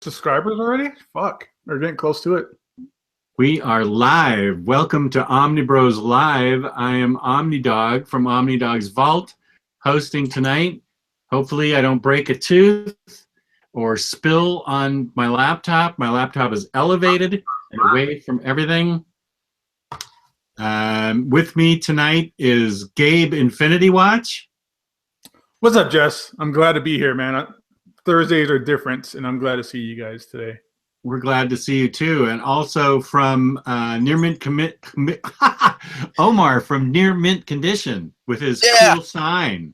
subscribers already? Fuck. We're getting close to it. We are live. Welcome to Omnibroslive. I am OmniDog from OmniDog's Vault, hosting tonight. Hopefully I don't break a tooth or spill on my laptop. My laptop is elevated and away from everything. With me tonight is Gabe Infinity Watch. What's up, Jess? I'm glad to be here, man. Thursdays are different, and I'm glad to see you guys today. We're glad to see you too. And also from Near Mint Omar from Near Mint Condition with his cool sign.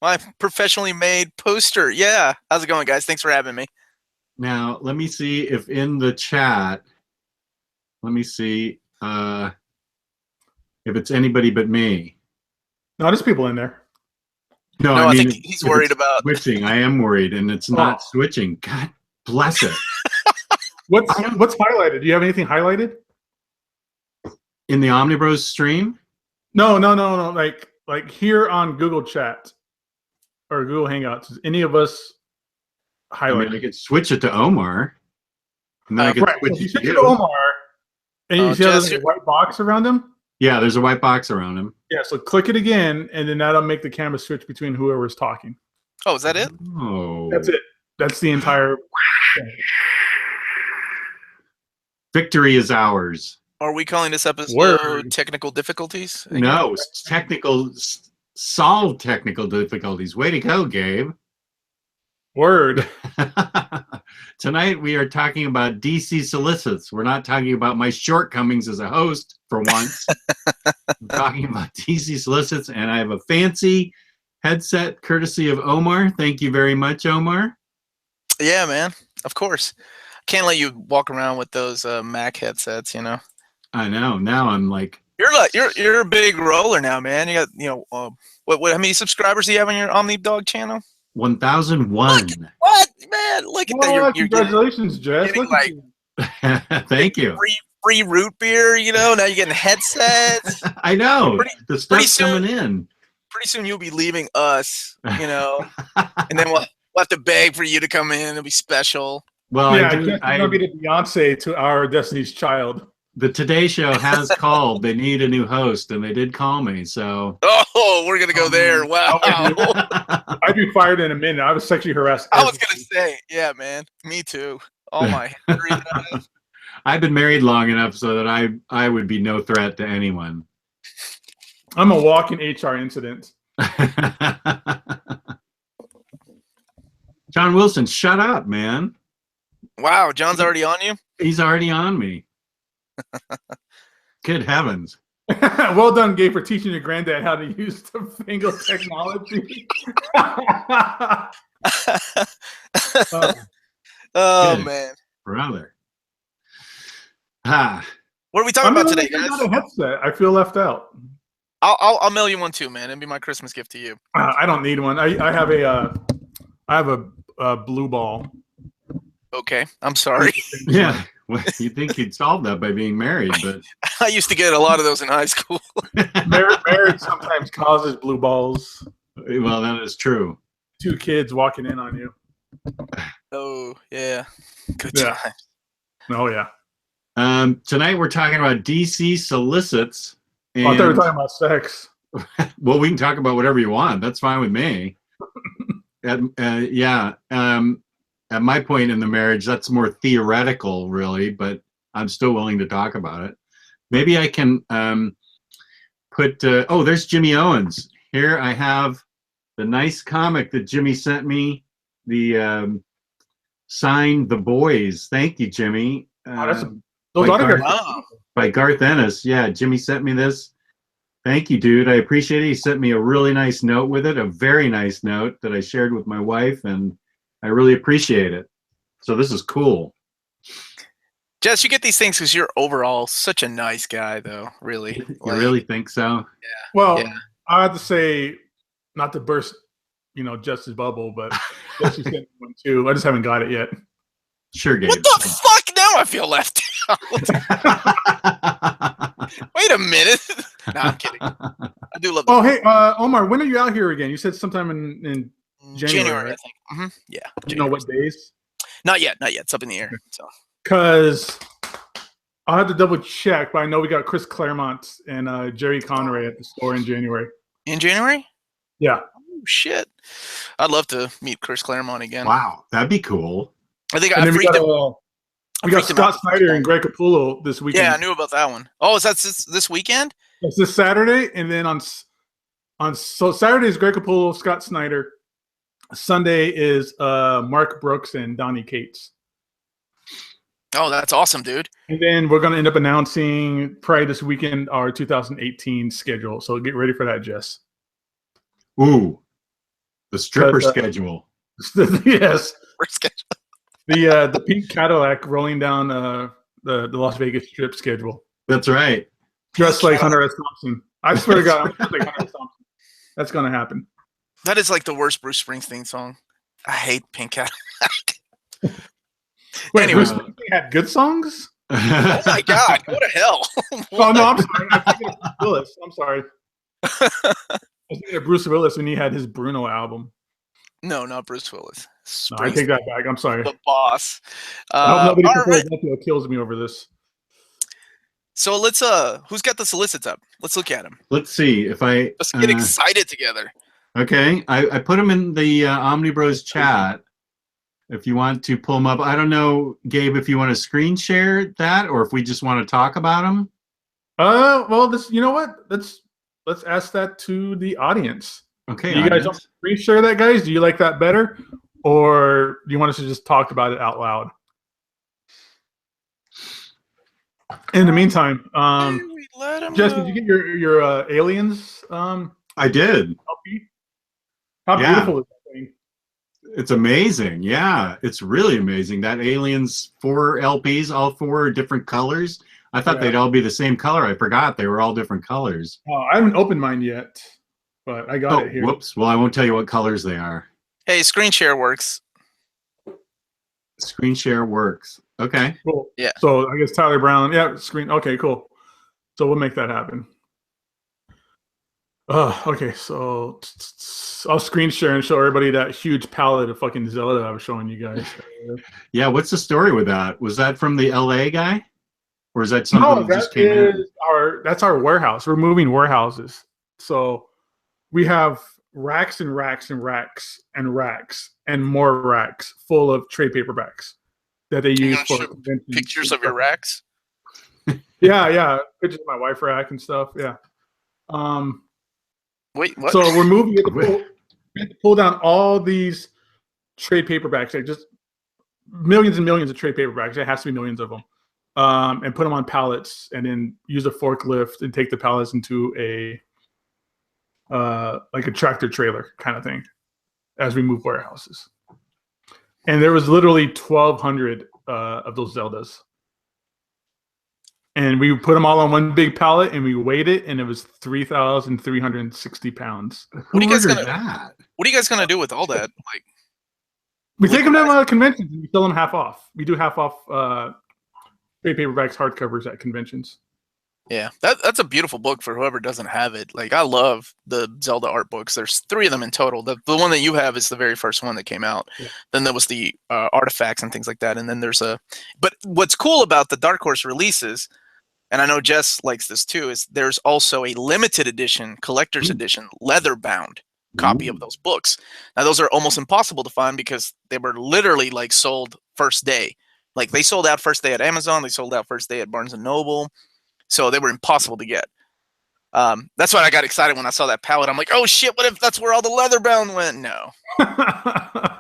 My professionally made poster. Yeah. How's it going, guys? Thanks for having me. Now, let me see if in the chat, let me see if it's anybody but me. No, there's people in there. No, I mean, think he's worried about switching. I am worried, and it's not switching. God bless it. What's highlighted? Do you have anything highlighted in the Omnibros stream? No. Like here on Google Chat or Google Hangouts, is any of us highlighted? I mean, I could switch it to Omar, and then I could switch it to you. Omar, and you see there's a white box around him. Yeah, there's a white box around him. Yeah, so click it again, and then that'll make the camera switch between whoever's talking. Oh, is that it? Oh. That's it. That's the entire thing. Victory is ours. Are we calling this episode technical difficulties? No, solve technical difficulties. Way to go, Gabe. Word. Tonight we are talking about DC Solicits. We're not talking about my shortcomings as a host for once. We're talking about DC Solicits, and I have a fancy headset courtesy of Omar. Thank you very much, Omar. Yeah, man. Of course. Can't let you walk around with those Mac headsets, you know. I know. Now I'm like you're a big roller now, man. You got what how many subscribers do you have on your OmniDog channel? 1,001. What, man? Look at that! Congratulations, Jess. Thank you. Free root beer, you know. Now you're getting headsets. I know. The stuff's coming in. Pretty soon you'll be leaving us, you know, and then we'll have to beg for you to come in. It'll be special. Well, yeah, I'm gonna be the Beyonce to our Destiny's Child. The Today Show has called. They need a new host, and they did call me. So. Oh, we're gonna go there. Wow. I'd be fired in a minute. I was sexually harassed. I was gonna say, yeah, man. Me too. Oh my. I've been married long enough so that I would be no threat to anyone. I'm a walking HR incident. John Wilson, shut up, man. Wow, John's already on you? He's already on me. Good heavens. Well done, Gabe, for teaching your granddad how to use the finger technology. Man. Brother. What are we talking about today, guys? Not a headset. I feel left out. I'll mail you one too, man. It'll be my Christmas gift to you. I don't need one. I have a blue ball. Okay, I'm sorry. Yeah, well, you think you'd solve that by being married, but I used to get a lot of those in high school. Marriage sometimes causes blue balls. Well, that is true. 2 kids walking in on you. Oh yeah, good time. Oh yeah. Tonight we're talking about DC Solicits. And, I thought we were talking about sex. Well, we can talk about whatever you want. That's fine with me. At my point in the marriage, that's more theoretical, really, but I'm still willing to talk about it. Maybe I can put... there's Jimmy Owens. Here I have the nice comic that Jimmy sent me, the signed The Boys. Thank you, Jimmy. By Garth Ennis. Yeah, Jimmy sent me this. Thank you, dude. I appreciate it. He sent me a really nice note with it, a very nice note that I shared with my wife, and I really appreciate it. So this is cool. Jess, you get these things because you're overall such a nice guy, though, really. You really think so? Yeah. Well, I have to say, not to burst, Jess's bubble, but Jesse sent one too. I just haven't got it yet. Sure, Gabe. What the fuck? Now I feel left out. Wait a minute. No, I'm kidding. I do love that. Oh, hey, Omar, when are you out here again? You said sometime in January, I think. Mm-hmm. Yeah. Do you know what days? Not yet. It's up in the air. So Because I'll have to double check, but I know we got Chris Claremont and Jerry Conray at the store in January. in January? Yeah. Oh shit! I'd love to meet Chris Claremont again. Wow, that'd be cool. I think And I then freaked him. we got Scott Snyder and Greg Capullo this weekend. Yeah, I knew about that one. Oh, is that this weekend? It's this Saturday, and then so Saturday is Greg Capullo, Scott Snyder. Sunday is Mark Brooks and Donnie Cates. Oh, that's awesome, dude. And then we're going to end up announcing probably this weekend our 2018 schedule. So get ready for that, Jess. Ooh, the stripper schedule. Yes. Schedule. The pink Cadillac rolling down the Las Vegas Strip schedule. That's right. Dressed like Hunter S. Thompson. I swear to God, I'm dressed like Hunter S. Thompson. That's going to happen. That is like the worst Bruce Springsteen song. I hate Pink Cadillac. Wait, Anyway. Bruce Springsteen had good songs? Oh my God! What the hell? Oh no, I'm sorry. I'm thinking of Bruce Willis. I'm sorry. I was thinking of Bruce Willis when he had his Bruno album. No, not Bruce Willis. No, I take that back. I'm sorry. The boss. I hope nobody Right. kills me over this. So let's who's got the solicits up? Let's look at them. Let's see if I. Let's get excited together. Okay, I put them in the Omnibros chat. If you want to pull them up, I don't know, Gabe, if you want to screen share that, or if we just want to talk about them. Well, you know what? Let's ask that to the audience. Okay, do you guys want to screen share that, guys? Do you like that better, or do you want us to just talk about it out loud? In the meantime, Jess, did you get your aliens? I did. LP? How beautiful is that thing? It's amazing. Yeah, it's really amazing. That Aliens 4 LPs, all 4 different colors. I thought they'd all be the same color. I forgot they were all different colors. Oh, I haven't opened mine yet, but I got it here. Whoops. Well, I won't tell you what colors they are. Hey, screen share works. Screen share works. Okay. Cool. Yeah. So I guess Tyler Brown. Yeah, screen. Okay, cool. So we'll make that happen. Okay, so I'll screen share and show everybody that huge palette of fucking Zelda I was showing you guys. Yeah, what's the story with that? Was that from the LA guy? Or is that something that just came in? That's our warehouse. We're moving warehouses. So we have racks and racks and racks and racks and more racks full of trade paperbacks that they use for pictures of your racks. Yeah. Pictures of my wife rack and stuff. Yeah. Wait, what? So we're moving it to pull down all these trade paperbacks, like just millions and millions of trade paperbacks. There has to be millions of them, and put them on pallets, and then use a forklift and take the pallets into a like a tractor trailer kind of thing as we move warehouses. And there was literally 1,200 of those Zeldas. And we put them all on one big pallet, and we weighed it, and it was 3,360 pounds. What are you guys gonna do with all that? Like, we take them to conventions and we sell them half off. We do half off trade paperbacks, hardcovers at conventions. Yeah, that's a beautiful book for whoever doesn't have it. Like, I love the Zelda art books. There's 3 of them in total. The one that you have is the very first one that came out. Yeah. Then there was the artifacts and things like that. And then there's but what's cool about the Dark Horse releases, and I know Jess likes this too, is there's also a limited edition, collector's edition, leather-bound copy of those books. Now, those are almost impossible to find because they were literally like sold first day. Like, they sold out first day at Amazon. They sold out first day at Barnes & Noble. So they were impossible to get. That's why I got excited when I saw that palette. I'm like, oh shit, what if that's where all the leather-bound went? No.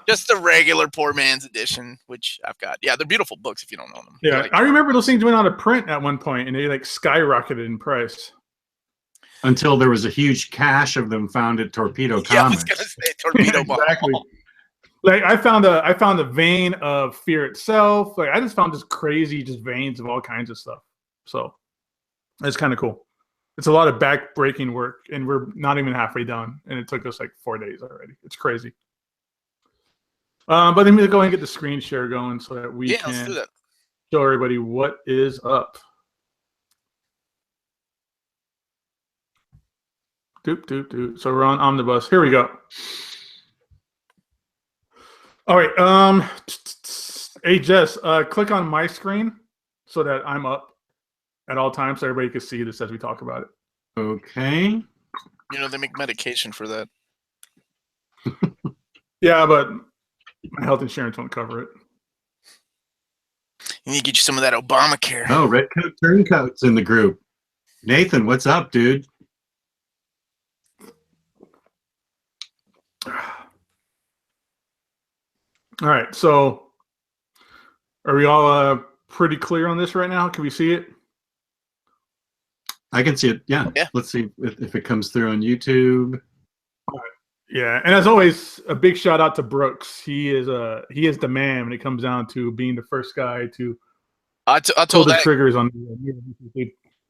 Just the regular poor man's edition, which I've got. Yeah, they're beautiful books if you don't own them. Yeah, like, I remember those things went out of print at one point, and they like skyrocketed in price. Until there was a huge cache of them found at Torpedo Comics. I was gonna say Torpedo Exactly. Like I found a vein of Fear itself. Like I just found just crazy veins of all kinds of stuff. So it's kind of cool. It's a lot of back-breaking work, and we're not even halfway done, and it took us like 4 days already. It's crazy. But let me go ahead and get the screen share going so that we can let's do that. Show everybody what is up. Doop. So we're on Omnibus. Here we go. All right. Hey Jess, click on my screen so that I'm up at all times so everybody can see this as we talk about it. Okay. You know, they make medication for that. Yeah, but my health insurance won't cover it. You need to get you some of that Obamacare. Oh, Redcoat Turncoat's in the group. Nathan, what's up, dude? All right, so are we all pretty clear on this right now? Can we see it? I can see it. Yeah. Yeah. Let's see if it comes through on YouTube. Yeah, and as always, a big shout out to Brooks. He is the man when it comes down to being the first guy to I pull told the that triggers on.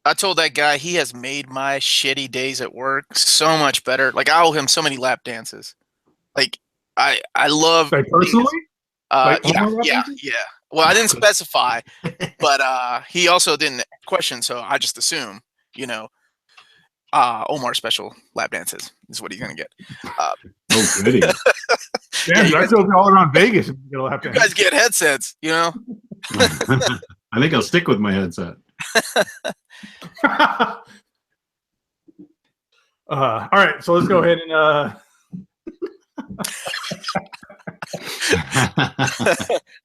I told that guy he has made my shitty days at work so much better. Like I owe him so many lap dances. Like I love Like personally. Like yeah. Omar Well, I didn't specify, but he also didn't question, so I just assume, you know, Omar special lap dances is what he's gonna get. Oh, goody. Damn, you I guys- feel all around Vegas. You'll have to. You guys get headsets, you know. I think I'll stick with my headset. All right, so let's go ahead and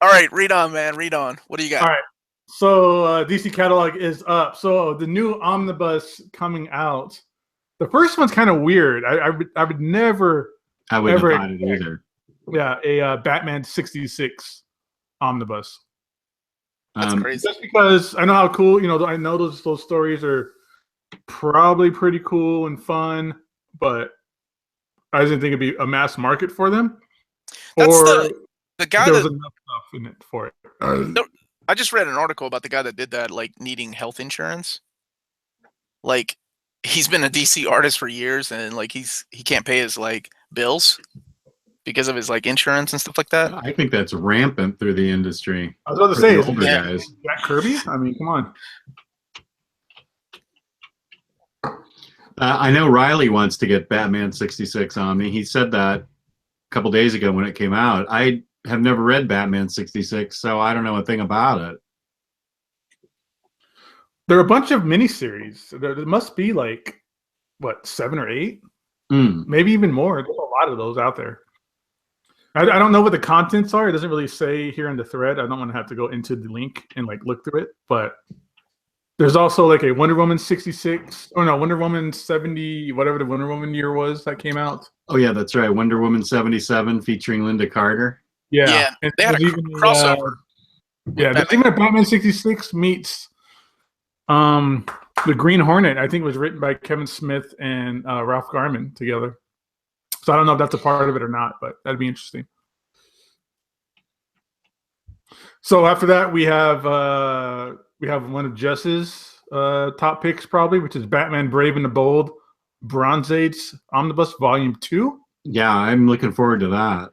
All right, read on, man. Read on. What do you got? all right. So DC catalog is up. So the new Omnibus coming out. The first one's kind of weird. I would never. I wouldn't Ever- have bought it either. Yeah, a Batman 66 Omnibus. That's crazy. Just because I know how cool, you know, I know those stories are probably pretty cool and fun, but I didn't think it'd be a mass market for them. That's or the guy there was that enough stuff in it for it. I just read an article about the guy that did that, like needing health insurance. Like he's been a DC artist for years, and like he can't pay his like bills because of his like insurance and stuff like that. I think that's rampant through the industry. I was about to For say, the is older Jack, guys. Jack Kirby? I mean, come on. I know Riley wants to get Batman 66 Omni. He said that a couple days ago when it came out. I have never read Batman 66, so I don't know a thing about it. There are a bunch of miniseries. There must be like, what, 7 or 8? Maybe even more. There's a lot of those out there. I don't know what the contents are. It doesn't really say here in the thread. I don't want to have to go into the link and like look through it. But there's also like a Wonder Woman 66. Oh no, Wonder Woman 70, whatever the Wonder Woman year was that came out. Oh, yeah, that's right. Wonder Woman 77 featuring Linda Carter. Yeah, And they had a there's even, crossover. yeah, there's even a Batman 66 meets the Green Hornet. I think it was written by Kevin Smith and Ralph Garman together. So I don't know if that's a part of it or not, but that'd be interesting. So after that, we have one of Jess's top picks probably, which is Batman Brave and the Bold, Bronze Age Omnibus Volume 2. Yeah, I'm looking forward to that.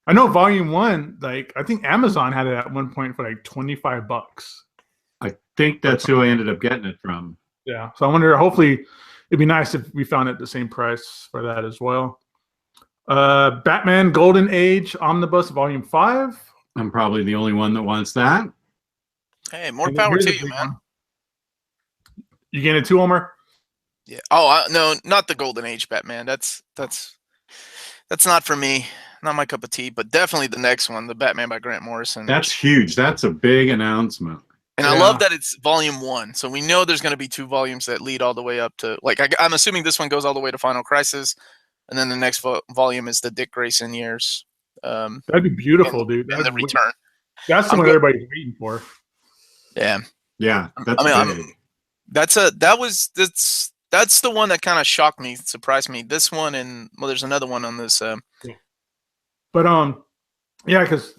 I know Volume 1, like I think Amazon had it at one point for like $25. I think that's who I ended up getting it from. Yeah. So I wonder, hopefully it'd be nice if we found it at the same price for that as well. Batman Golden Age Omnibus Volume 5. I'm probably the only one that wants that. Hey, more And then power here's to a you, big man. one. You getting it too, Omar? Yeah. Oh no, not the Golden Age Batman. That's not for me. Not my cup of tea. But definitely the next one, the Batman by Grant Morrison. That's huge. That's a big announcement. And I Yeah. love that it's volume 1. So we know there's going to be 2 volumes that lead all the way up to, like, I'm assuming this one goes all the way to Final Crisis. And then the next volume is the Dick Grayson years. That'd be beautiful, dude. And the return. That's the one everybody's waiting for. Yeah. Yeah, that's big. That's the one that kind of shocked me, surprised me. This one and, well, there's another one on this. But yeah, because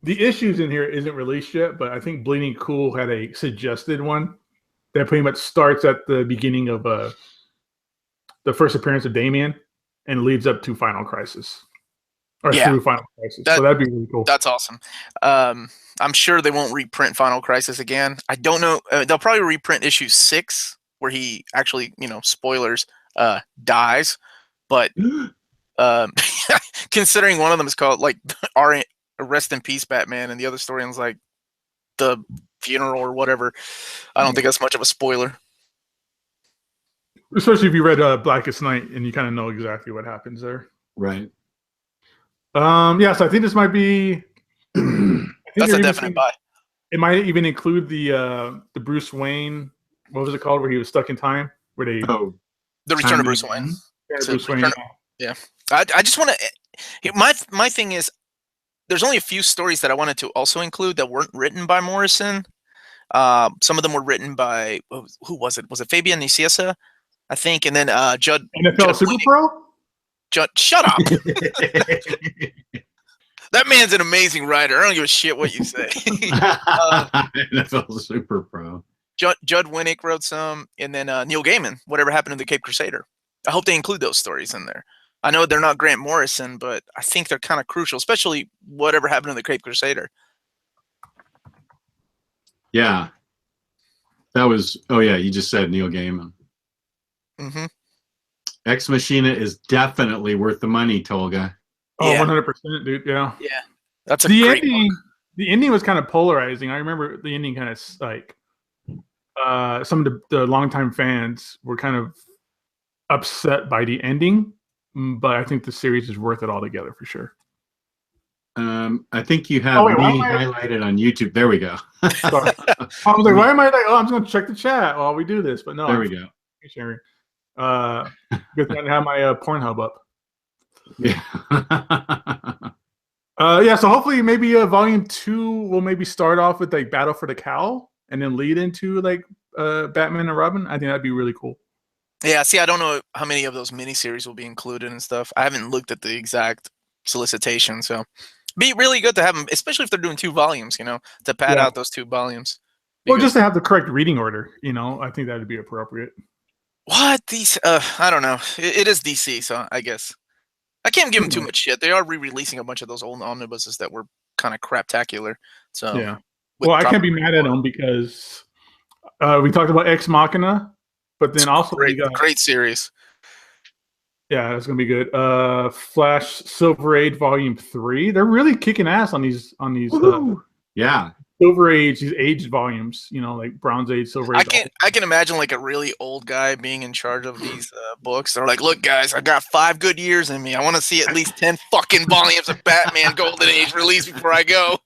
the issues in here isn't released yet, but I think Bleeding Cool had a suggested one that pretty much starts at the beginning of the first appearance of Damian and leads up to Final Crisis. Or through Final Crisis. So that'd be really cool. That's awesome. I'm sure they won't reprint Final Crisis again. I don't know. They'll probably reprint issue 6 where he actually, spoilers, dies. But considering one of them is called like Rest in Peace Batman, and the other story ends like the funeral or whatever. I don't think that's much of a spoiler. Especially if you read Blackest Night and you kind of know exactly what happens there. Right. Yeah, so I think this might be. That's a definite buy. It might even include the Bruce Wayne. What was it called? Where he was stuck in time. Where they Oh, The Return of Bruce Wayne. yeah, Bruce Wayne. Yeah. I just want to. My thing is, there's only a few stories that I wanted to also include that weren't written by Morrison. Some of them were written by who was it? Was it Fabian Nicieza, I think, and then Judd. NFL Super Pro. Shut up. That man's an amazing writer. I don't give a shit what you say. NFL Super Pro. Judd Winnick wrote some, and then Neil Gaiman, Whatever Happened to the Cape Crusader. I hope they include those stories in there. I know they're not Grant Morrison, but I think they're kind of crucial, especially Whatever Happened to the Cape Crusader. Yeah. That was, oh yeah, you just said Neil Gaiman. Mm-hmm. Ex Machina is definitely worth the money, Tolga. Oh, Yeah. 100%, dude. Yeah. Yeah. That's a great book. The ending was kind of polarizing. I remember the ending kind of like some of the longtime fans were kind of upset by the ending, but I think the series is worth it altogether for sure. I think you have me highlighted on YouTube. There we go. Sorry. I was like, why am I like, oh, I'm just going to check the chat while we do this, but no. There we go. Sharing. Good thing I have my Pornhub up. Yeah. Yeah, so hopefully maybe volume 2 will maybe start off with like Battle for the Cowl and then lead into like Batman and Robin. I think that'd be really cool. Yeah, see, I don't know how many of those miniseries will be included and stuff. I haven't looked at the exact solicitation, so be really good to have them, especially if they're doing 2 volumes, to pad out those 2 volumes. Or just to have the correct reading order, I think that would be appropriate. What? These, I don't know. It is DC, so I guess. I can't give them too much shit. They are re-releasing a bunch of those old omnibuses that were kind of craptacular. So yeah. Well, I can't be mad at them because we talked about Ex Machina, but then also great series. Yeah, it's gonna be good. Flash Silver Age Volume 3. They're really kicking ass on these. Yeah. Silver Age, these aged volumes, like Bronze Age, Silver Age. I can imagine like a really old guy being in charge of these books. They're like, look, guys, I got 5 good years in me. I want to see at least 10 fucking volumes of Batman Golden Age released before I go.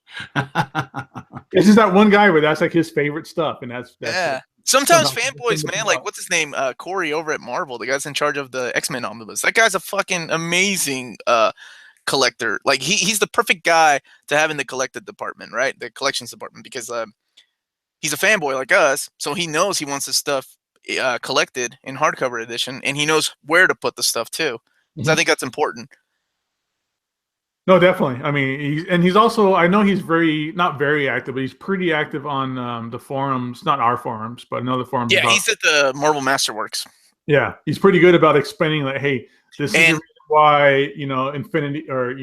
It's just that one guy where that's like his favorite stuff, and that's yeah. Sometimes fanboys, man, like what's his name? Corey over at Marvel, the guy's in charge of the X-Men omnibus. That guy's a fucking amazing collector. Like he's the perfect guy to have in the collected department, right? The collections department, because he's a fanboy like us, so he knows he wants his stuff collected in hardcover edition, and he knows where to put the stuff too. So I think that's important. No, definitely. I mean, he's also, I know he's not very active, but he's pretty active on the forums, not our forums, but another forums. Yeah, he's at the Marvel Masterworks. Yeah, he's pretty good about explaining like, hey, this is the reason why, Infinity or,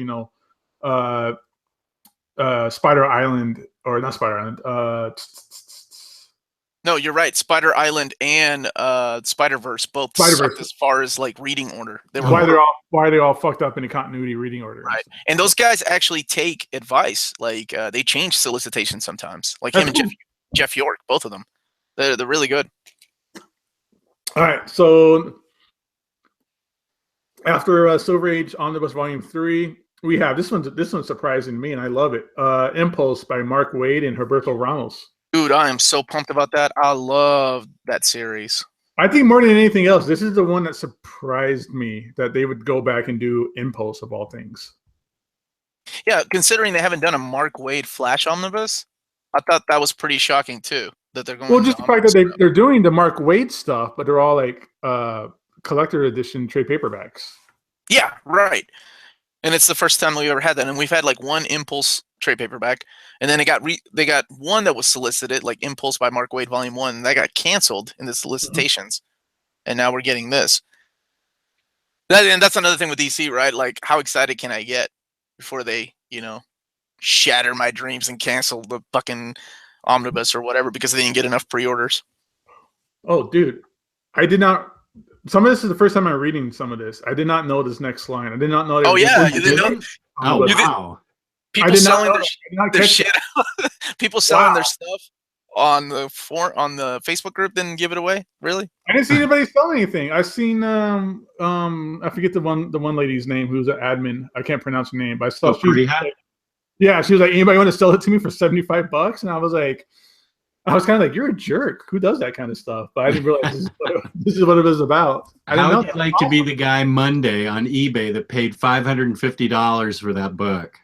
Spider Island, or not Spider Island, no, you're right. Spider Island and Spider-Verse both sucked as far as like reading order. Why they all fucked up in the continuity reading order. Right. And those guys actually take advice. Like they change solicitations sometimes. Like him and Jeff York, both of them. They're really good. All right. So after Silver Age Omnibus Volume 3, we have this one's surprising me, and I love it. Impulse by Mark Waid and Roberto Ramos. Dude, I am so pumped about that. I love that series. I think more than anything else, this is the one that surprised me that they would go back and do Impulse of all things. Yeah, considering they haven't done a Mark Waid Flash omnibus, I thought that was pretty shocking too. That they're going. Well, just the fact that they're doing the Mark Waid stuff, but they're all like collector edition trade paperbacks. Yeah, right. And it's the first time we ever had that. And we've had like one Impulse trade paperback, and then they got one that was solicited, like Impulse by Mark Waid Volume 1, and that got canceled in the solicitations. And now we're getting this. And that's another thing with DC, right? Like, how excited can I get before they, shatter my dreams and cancel the fucking omnibus or whatever because they didn't get enough pre-orders? Oh, dude. I did not. Some of this is the first time I'm reading some of this. I did not know this next line. I did not know. Oh, yeah. You didn't know? Oh, wow. People selling their shit. People selling their stuff on the Facebook group didn't give it away. Really? I didn't see anybody sell anything. I seen I forget the one lady's name who's an admin. I can't pronounce her name, but I saw she was like, she was like, anybody want to sell it to me for $75? And I was kind of like, you're a jerk. Who does that kind of stuff? But I didn't realize this is what it was about. How would you like to be the guy Monday on eBay that paid $550 for that book?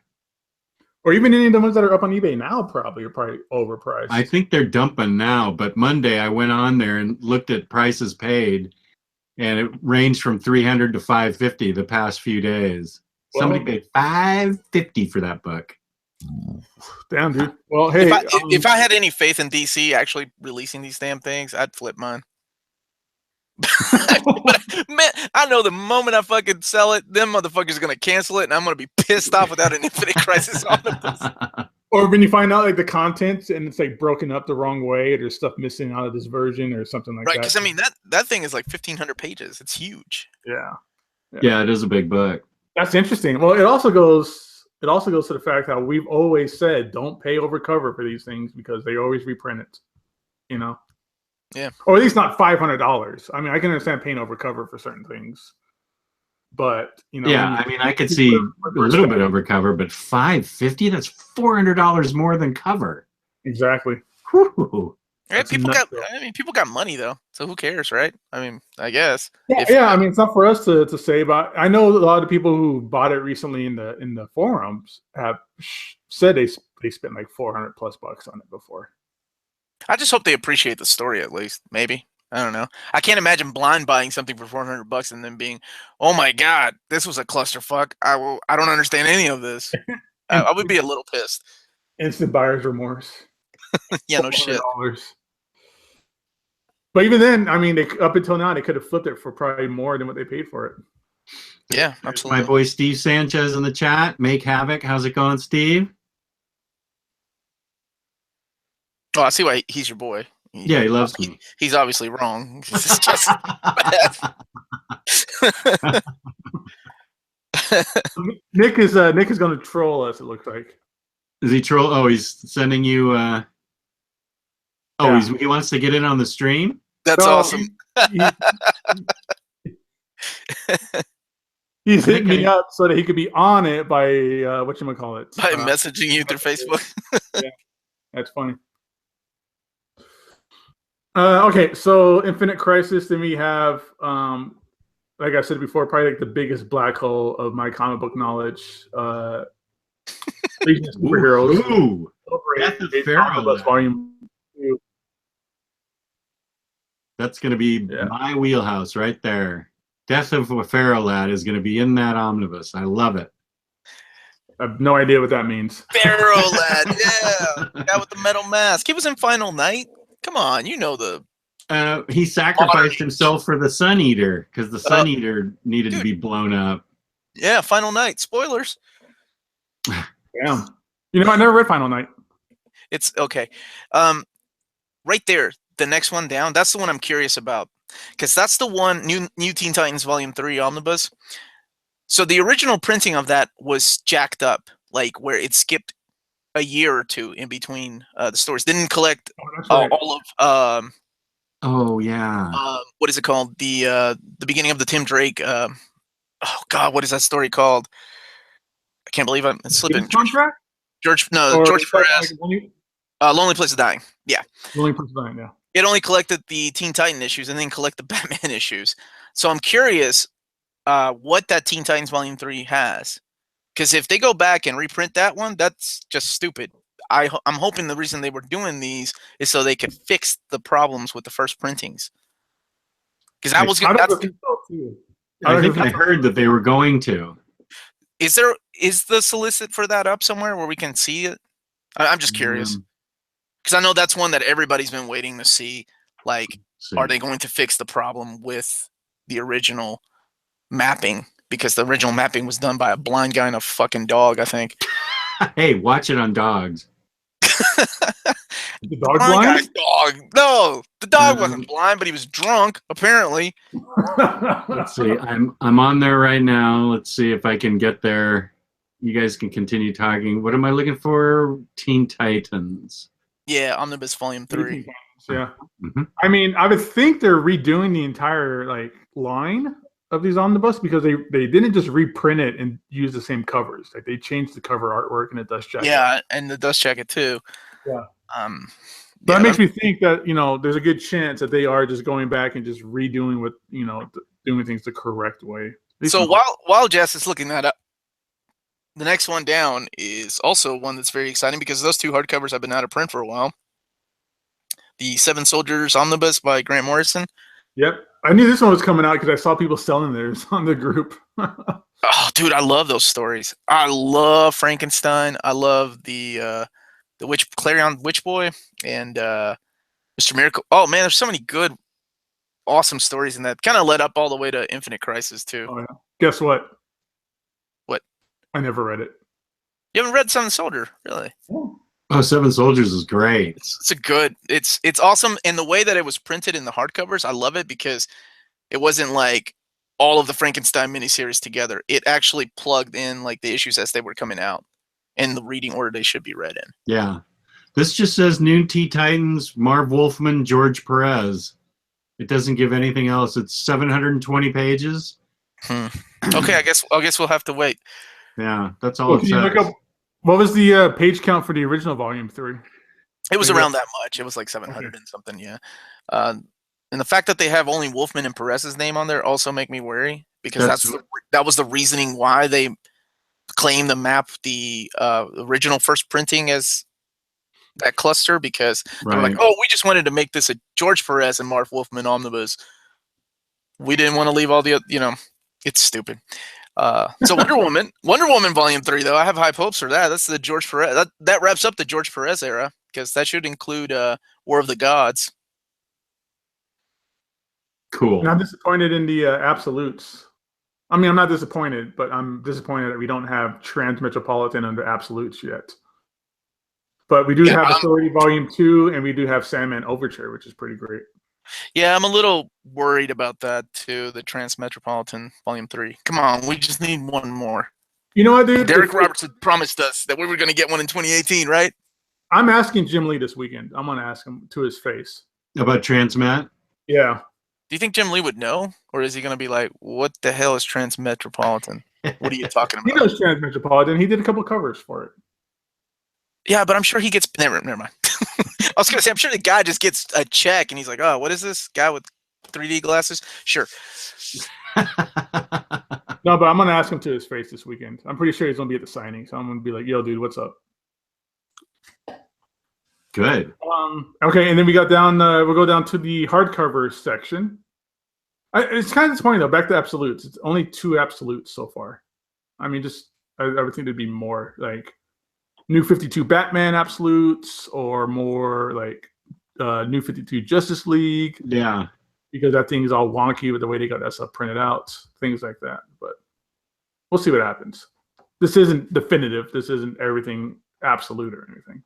Or even any of the ones that are up on eBay now are probably overpriced. I think they're dumping now, but Monday I went on there and looked at prices paid, and it ranged from $300 to $550 the past few days. Somebody paid $550 for that book. Damn, dude. Well, hey, if I had any faith in DC actually releasing these damn things, I'd flip mine. But, man, I know the moment I fucking sell it, them motherfuckers are gonna cancel it, and I'm gonna be pissed off without an Infinite Crisis Omnibus. Or when you find out like the content and it's like broken up the wrong way, or there's stuff missing out of this version or something like that. Right? Because I mean that thing is like 1,500 pages. It's huge. Yeah, it is a big book. That's interesting. Well, it also goes to the fact how we've always said don't pay over cover for these things because they always reprint it. You know. Yeah. Or at least not $500. I mean, I can understand paying over cover for certain things, but you know. Yeah, I mean, I could see a little bit over cover, but $550, that's $400 more than cover. Exactly. Whew. Yeah, people got money though, so who cares, right? I mean, I guess. Yeah. I mean, it's not for us to say, but I know a lot of people who bought it recently in the forums have said they spent like $400+ on it before. I just hope they appreciate the story at least. Maybe. I don't know. I can't imagine blind buying something for $400 and then being, oh my god, this was a clusterfuck. I don't understand any of this. I would be a little pissed. Instant buyer's remorse. Yeah, no shit. But even then, I mean, up until now, they could have flipped it for probably more than what they paid for it. Yeah, absolutely. My boy Steve Sanchez in the chat. Make Havoc. How's it going, Steve? Oh, I see why he's your boy. Yeah, he loves me. He's obviously wrong. It's just Nick is going to troll us. It looks like. Is he troll? Oh, he's sending you. He wants to get in on the stream. That's awesome. He's hitting me up so that he could be on it by whatchamacallit. By messaging you through Facebook. Yeah, that's funny. Okay, so Infinite Crisis, then we have, like I said before, probably like the biggest black hole of my comic book knowledge. Legion of Superheroes. Ooh. Death of Pharaoh. Volume 2. That's going to be my wheelhouse right there. Death of a Pharaoh Lad is going to be in that omnibus. I love it. I have no idea what that means. Pharaoh Lad, yeah. The guy with the metal mask. He was in Final Night. Come on, you know the... he sacrificed himself for the Sun Eater because the Sun Eater needed to be blown up. Yeah, Final Night. Spoilers. Damn. You know, I never read Final Night. It's okay. Right there, the next one down, that's the one I'm curious about. Because that's the one, New Teen Titans Volume 3 Omnibus. So the original printing of that was jacked up, like where it skipped a year or two in between the stories. Didn't collect all of... oh, yeah. What is it called? The beginning of the Tim Drake... oh, God, what is that story called? I can't believe I'm slipping. George Perez. Lonely Place of Dying. Yeah. Lonely Place of Dying, yeah. It only collected the Teen Titan issues and then collect the Batman issues. So I'm curious what that Teen Titans Volume 3 has. Because if they go back and reprint that one, that's just stupid. I'm hoping the reason they were doing these is so they could fix the problems with the first printings. Because I was going to... I think I heard that they were going to. Is the solicit for that up somewhere where we can see it? I'm just curious. Because I know that's one that everybody's been waiting to see. Like, are they going to fix the problem with the original mapping? Because the original mapping was done by a blind guy and a fucking dog, I think. Hey, watch it on dogs. The dog blind? Dog. No, the dog wasn't blind, but he was drunk, apparently. Let's see. I'm on there right now. Let's see if I can get there. you guys can continue talking. What am I looking for? Teen Titans. Yeah, Omnibus Volume 3. Yeah. Mm-hmm. I mean, I would think they're redoing the entire like line of these omnibus because they didn't just reprint it and use the same covers. Like they changed the cover artwork and the dust jacket. Yeah, and the dust jacket too. Yeah. But that makes me think that there's a good chance that they are just going back and just redoing what doing things the correct way. So while Jess is looking that up, the next one down is also one that's very exciting because those two hardcovers have been out of print for a while. The Seven Soldiers Omnibus by Grant Morrison. Yep. I knew this one was coming out because I saw people selling theirs on the group. Oh, dude, I love those stories. I love Frankenstein. I love the Clarion Witch Boy and Mr. Miracle. Oh man, there's so many good, awesome stories in that. Kind of led up all the way to Infinite Crisis too. Oh, yeah. Guess what? What? I never read it. You haven't read Seven Soldier, really? Oh, Seven Soldiers is great. It's awesome. And the way that it was printed in the hardcovers, I love it because it wasn't like all of the Frankenstein miniseries together. It actually plugged in like the issues as they were coming out in the reading order they should be read in. Yeah. This just says New Teen Titans, Marv Wolfman, George Perez. It doesn't give anything else. It's 720 pages. Okay, I guess we'll have to wait. Yeah, that's all it says. What was the page count for the original Volume 3? It was around that much. It was like 700 and something, yeah. And the fact that they have only Wolfman and Perez's name on there also make me worry because that was the reasoning why they claim to map the original first printing as that cluster because they're like, oh, we just wanted to make this a George Perez and Marv Wolfman omnibus. We didn't want to leave all the it's stupid. So Wonder Woman Volume 3 though, I have high hopes for that. That's the George Perez. That wraps up the George Perez era because that should include War of the Gods. Cool. And I'm disappointed in the absolutes. I mean, I'm not disappointed, but I'm disappointed that we don't have Transmetropolitan under absolutes yet. But we do have Authority Volume 2, and we do have Sandman Overture, which is pretty great. Yeah, I'm a little worried about that too, the Transmetropolitan Volume 3. Come on, we just need one more. You know what, dude? Derek Roberts had promised us that we were going to get one in 2018, right? I'm asking Jim Lee this weekend. I'm going to ask him to his face. About Transmat? Yeah. Do you think Jim Lee would know? Or is he going to be like, what the hell is Transmetropolitan? What are you talking about? He knows Transmetropolitan. He did a couple covers for it. Yeah, but I'm sure he gets... Never mind. I was going to say, I'm sure the guy just gets a check and he's like, oh, what is this? Guy with 3D glasses? Sure. No, but I'm going to ask him to his face this weekend. I'm pretty sure he's going to be at the signing. So I'm going to be like, yo, dude, what's up? Good. Okay, and then we got down. We'll go down to the hardcover section. It's kind of disappointing though. Back to absolutes. It's only 2 absolutes so far. I mean, I would think there'd be more like New 52 Batman absolutes or more like New 52 Justice League. Yeah, because that thing is all wonky with the way they got that stuff printed out, things like that. But we'll see what happens. This isn't definitive. This isn't everything absolute or anything.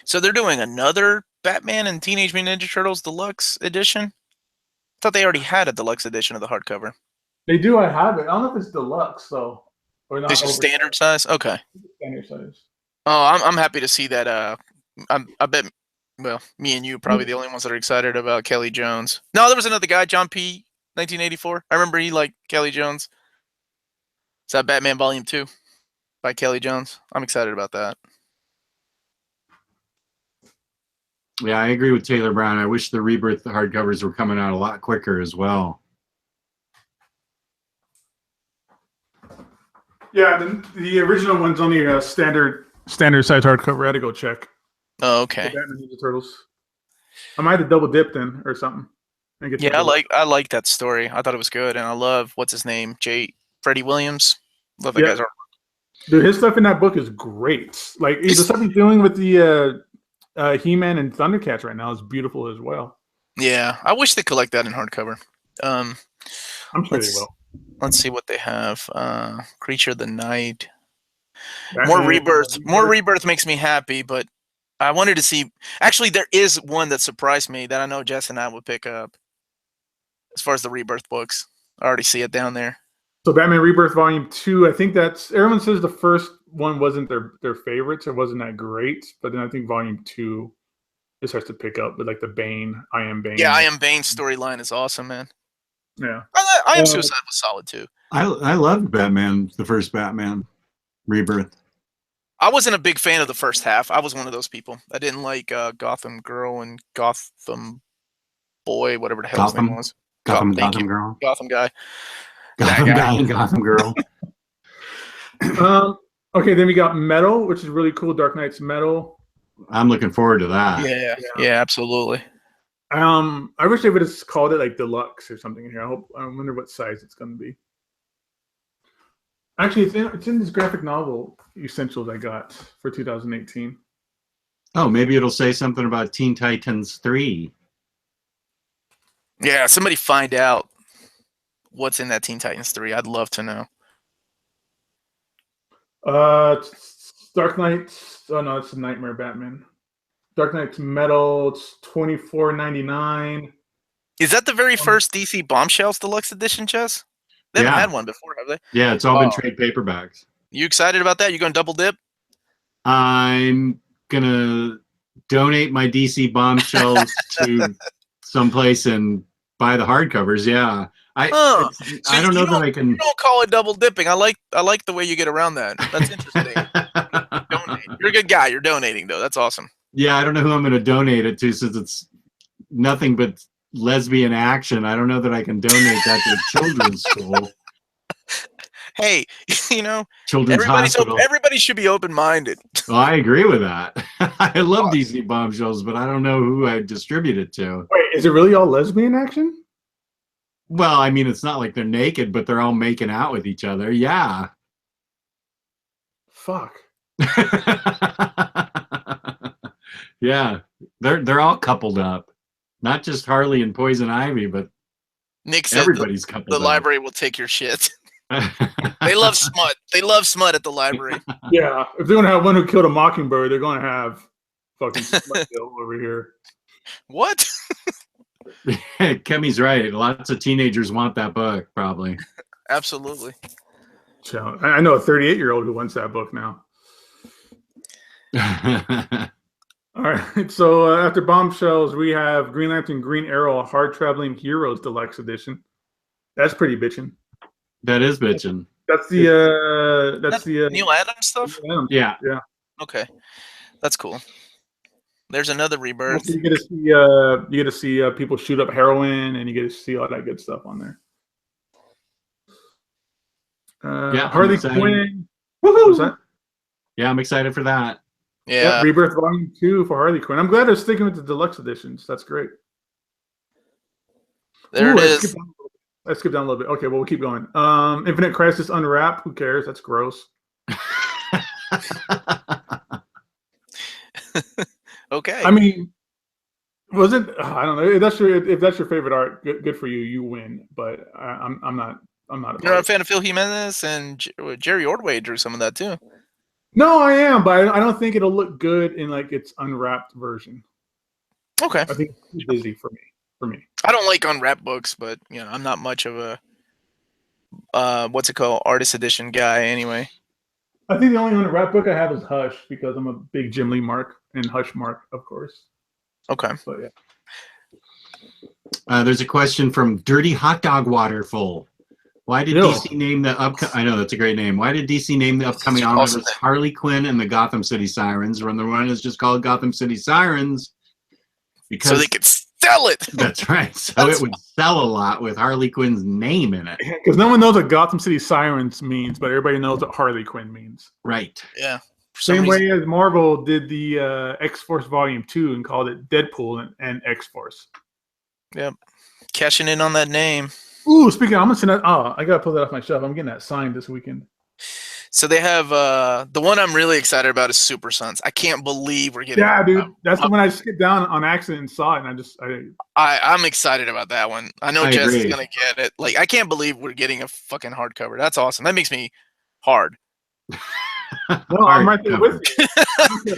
So they're doing another Batman and Teenage Mutant Ninja Turtles Deluxe Edition? I thought they already had a Deluxe Edition of the hardcover. They do. I have it. I don't know if it's Deluxe, though. Or not. It's just standard size? Okay. Standard size. Oh, I'm happy to see that. I bet, well, me and you are probably the only ones that are excited about Kelly Jones. No, there was another guy, John P., 1984. I remember he liked Kelly Jones. It's that Batman Volume 2 by Kelly Jones. I'm excited about that. Yeah, I agree with Taylor Brown. I wish the Rebirth hardcovers were coming out a lot quicker as well. Yeah, the original one's only a standard size hardcover. I had to go check. Oh, okay. Batman Ninja Turtles. I might have to double dip then or something. Yeah, I like that story. I thought it was good, and I love what's his name, Freddie Williams. Love that guy's art. Dude, his stuff in that book is great. Like the stuff he's doing with the He-Man and Thundercats right now is beautiful as well. Yeah, I wish they could collect that in hardcover. I'm sure they will. Let's see what they have. Creature of the Night. Batman, More Rebirth makes me happy, but I wanted to see. Actually, there is one that surprised me that I know Jess and I would pick up. As far as the Rebirth books, I already see it down there. So Batman Rebirth Volume 2, I think that's everyone says the first one wasn't their favorites. It wasn't that great, but then I think Volume 2 it starts to pick up with like the Bane, I Am Bane. Yeah, I Am Bane storyline is awesome, man. Yeah. I Am Suicide was solid too. I loved Batman, the first Batman Rebirth. I wasn't a big fan of the first half. I was one of those people. I didn't like Gotham Girl and Gotham Boy, whatever the hell his name was. Gotham Girl. Gotham Guy. guy and Gotham Girl. Okay, then we got Metal, which is really cool. Dark Knight's Metal. I'm looking forward to that. Yeah, absolutely. I wish they would have called it like Deluxe or something in here. I wonder what size it's going to be. Actually, it's in this graphic novel essentials I got for 2018. Oh, maybe it'll say something about Teen Titans 3. Yeah, somebody find out what's in that Teen Titans 3. I'd love to know. Dark Knight. Oh no, it's a Nightmare Batman. Dark Knight's Metal. It's $24.99. Is that the very first DC Bombshells Deluxe Edition, Chess? They haven't had one before, have they? Yeah, it's all been trade paperbacks. You excited about that? You going to double dip? I'm gonna donate my DC Bombshells to someplace and buy the hardcovers. Yeah, I don't know that I can. You don't call it double dipping. I like the way you get around that. That's interesting. You're a good guy. You're donating though. That's awesome. Yeah, I don't know who I'm going to donate it to since it's nothing but lesbian action. I don't know that I can donate that to a children's school. Hey, Children's hospital. Everybody should be open-minded. Well, I agree with that. I love DC Bombshells, but I don't know who I distribute it to. Wait, is it really all lesbian action? Well, I mean, it's not like they're naked, but they're all making out with each other. Yeah. Fuck. Yeah, they're all coupled up. Not just Harley and Poison Ivy, but Nick said everybody's coupled up. The library will take your shit. They love smut. They love smut at the library. Yeah, if they're gonna have One Who Killed a Mockingbird, they're gonna have fucking smut over here. What? Kemi's right. Lots of teenagers want that book, probably. Absolutely. So, I know a 38-year-old who wants that book now. All right, so after Bombshells, we have Green Lantern, Green Arrow, Hard Traveling Heroes Deluxe Edition. That's pretty bitchin'. That is bitchin'. That's the Neil Adams stuff. Yeah. Okay, that's cool. There's another Rebirth. Also, you get to see people shoot up heroin, and you get to see all that good stuff on there. Harley Quinn. Woohoo! Yeah, I'm excited for that. Yeah. Rebirth Volume 2 for Harley Quinn. I'm glad they're sticking with the deluxe editions. That's great. There it is. Let's skip down a little bit. Okay, well, we'll keep going. Infinite Crisis Unwrapped. Who cares? That's gross. Okay. I mean, I don't know. If that's your favorite art, good for you. You win. But I'm not. I'm not. You're not a fan of Phil Jimenez and Jerry Ordway drew some of that too. No, I am, but I don't think it'll look good in like its unwrapped version. Okay. I think it's too busy for me. I don't like unwrapped books, but I'm not much of a what's it called, artist edition guy anyway. I think the only unwrapped book I have is Hush because I'm a big Jim Lee mark and Hush mark, of course. Okay. But yeah. There's a question from Dirty Hot Dog Waterful. Why did DC name the I know that's a great name. Why did DC name the upcoming omnibus Harley Quinn and the Gotham City Sirens when the one is just called Gotham City Sirens? Because so they could sell it. That's right. So it would sell a lot with Harley Quinn's name in it. Because no one knows what Gotham City Sirens means, but everybody knows what Harley Quinn means. Right. Yeah. Same way as Marvel did the X-Force Volume 2 and called it Deadpool and X-Force. Yep. Cashing in on that name. Ooh, speaking of, I'm gonna send that. Oh, I gotta pull that off my shelf. I'm getting that signed this weekend. So they have the one I'm really excited about is Super Sons. I can't believe we're getting. Yeah, dude, that's the one I skipped down on accident and saw it, and I'm excited about that one. I know Jess is gonna get it. Like, I can't believe we're getting a fucking hardcover. That's awesome. That makes me hard. No, I'm right there with you.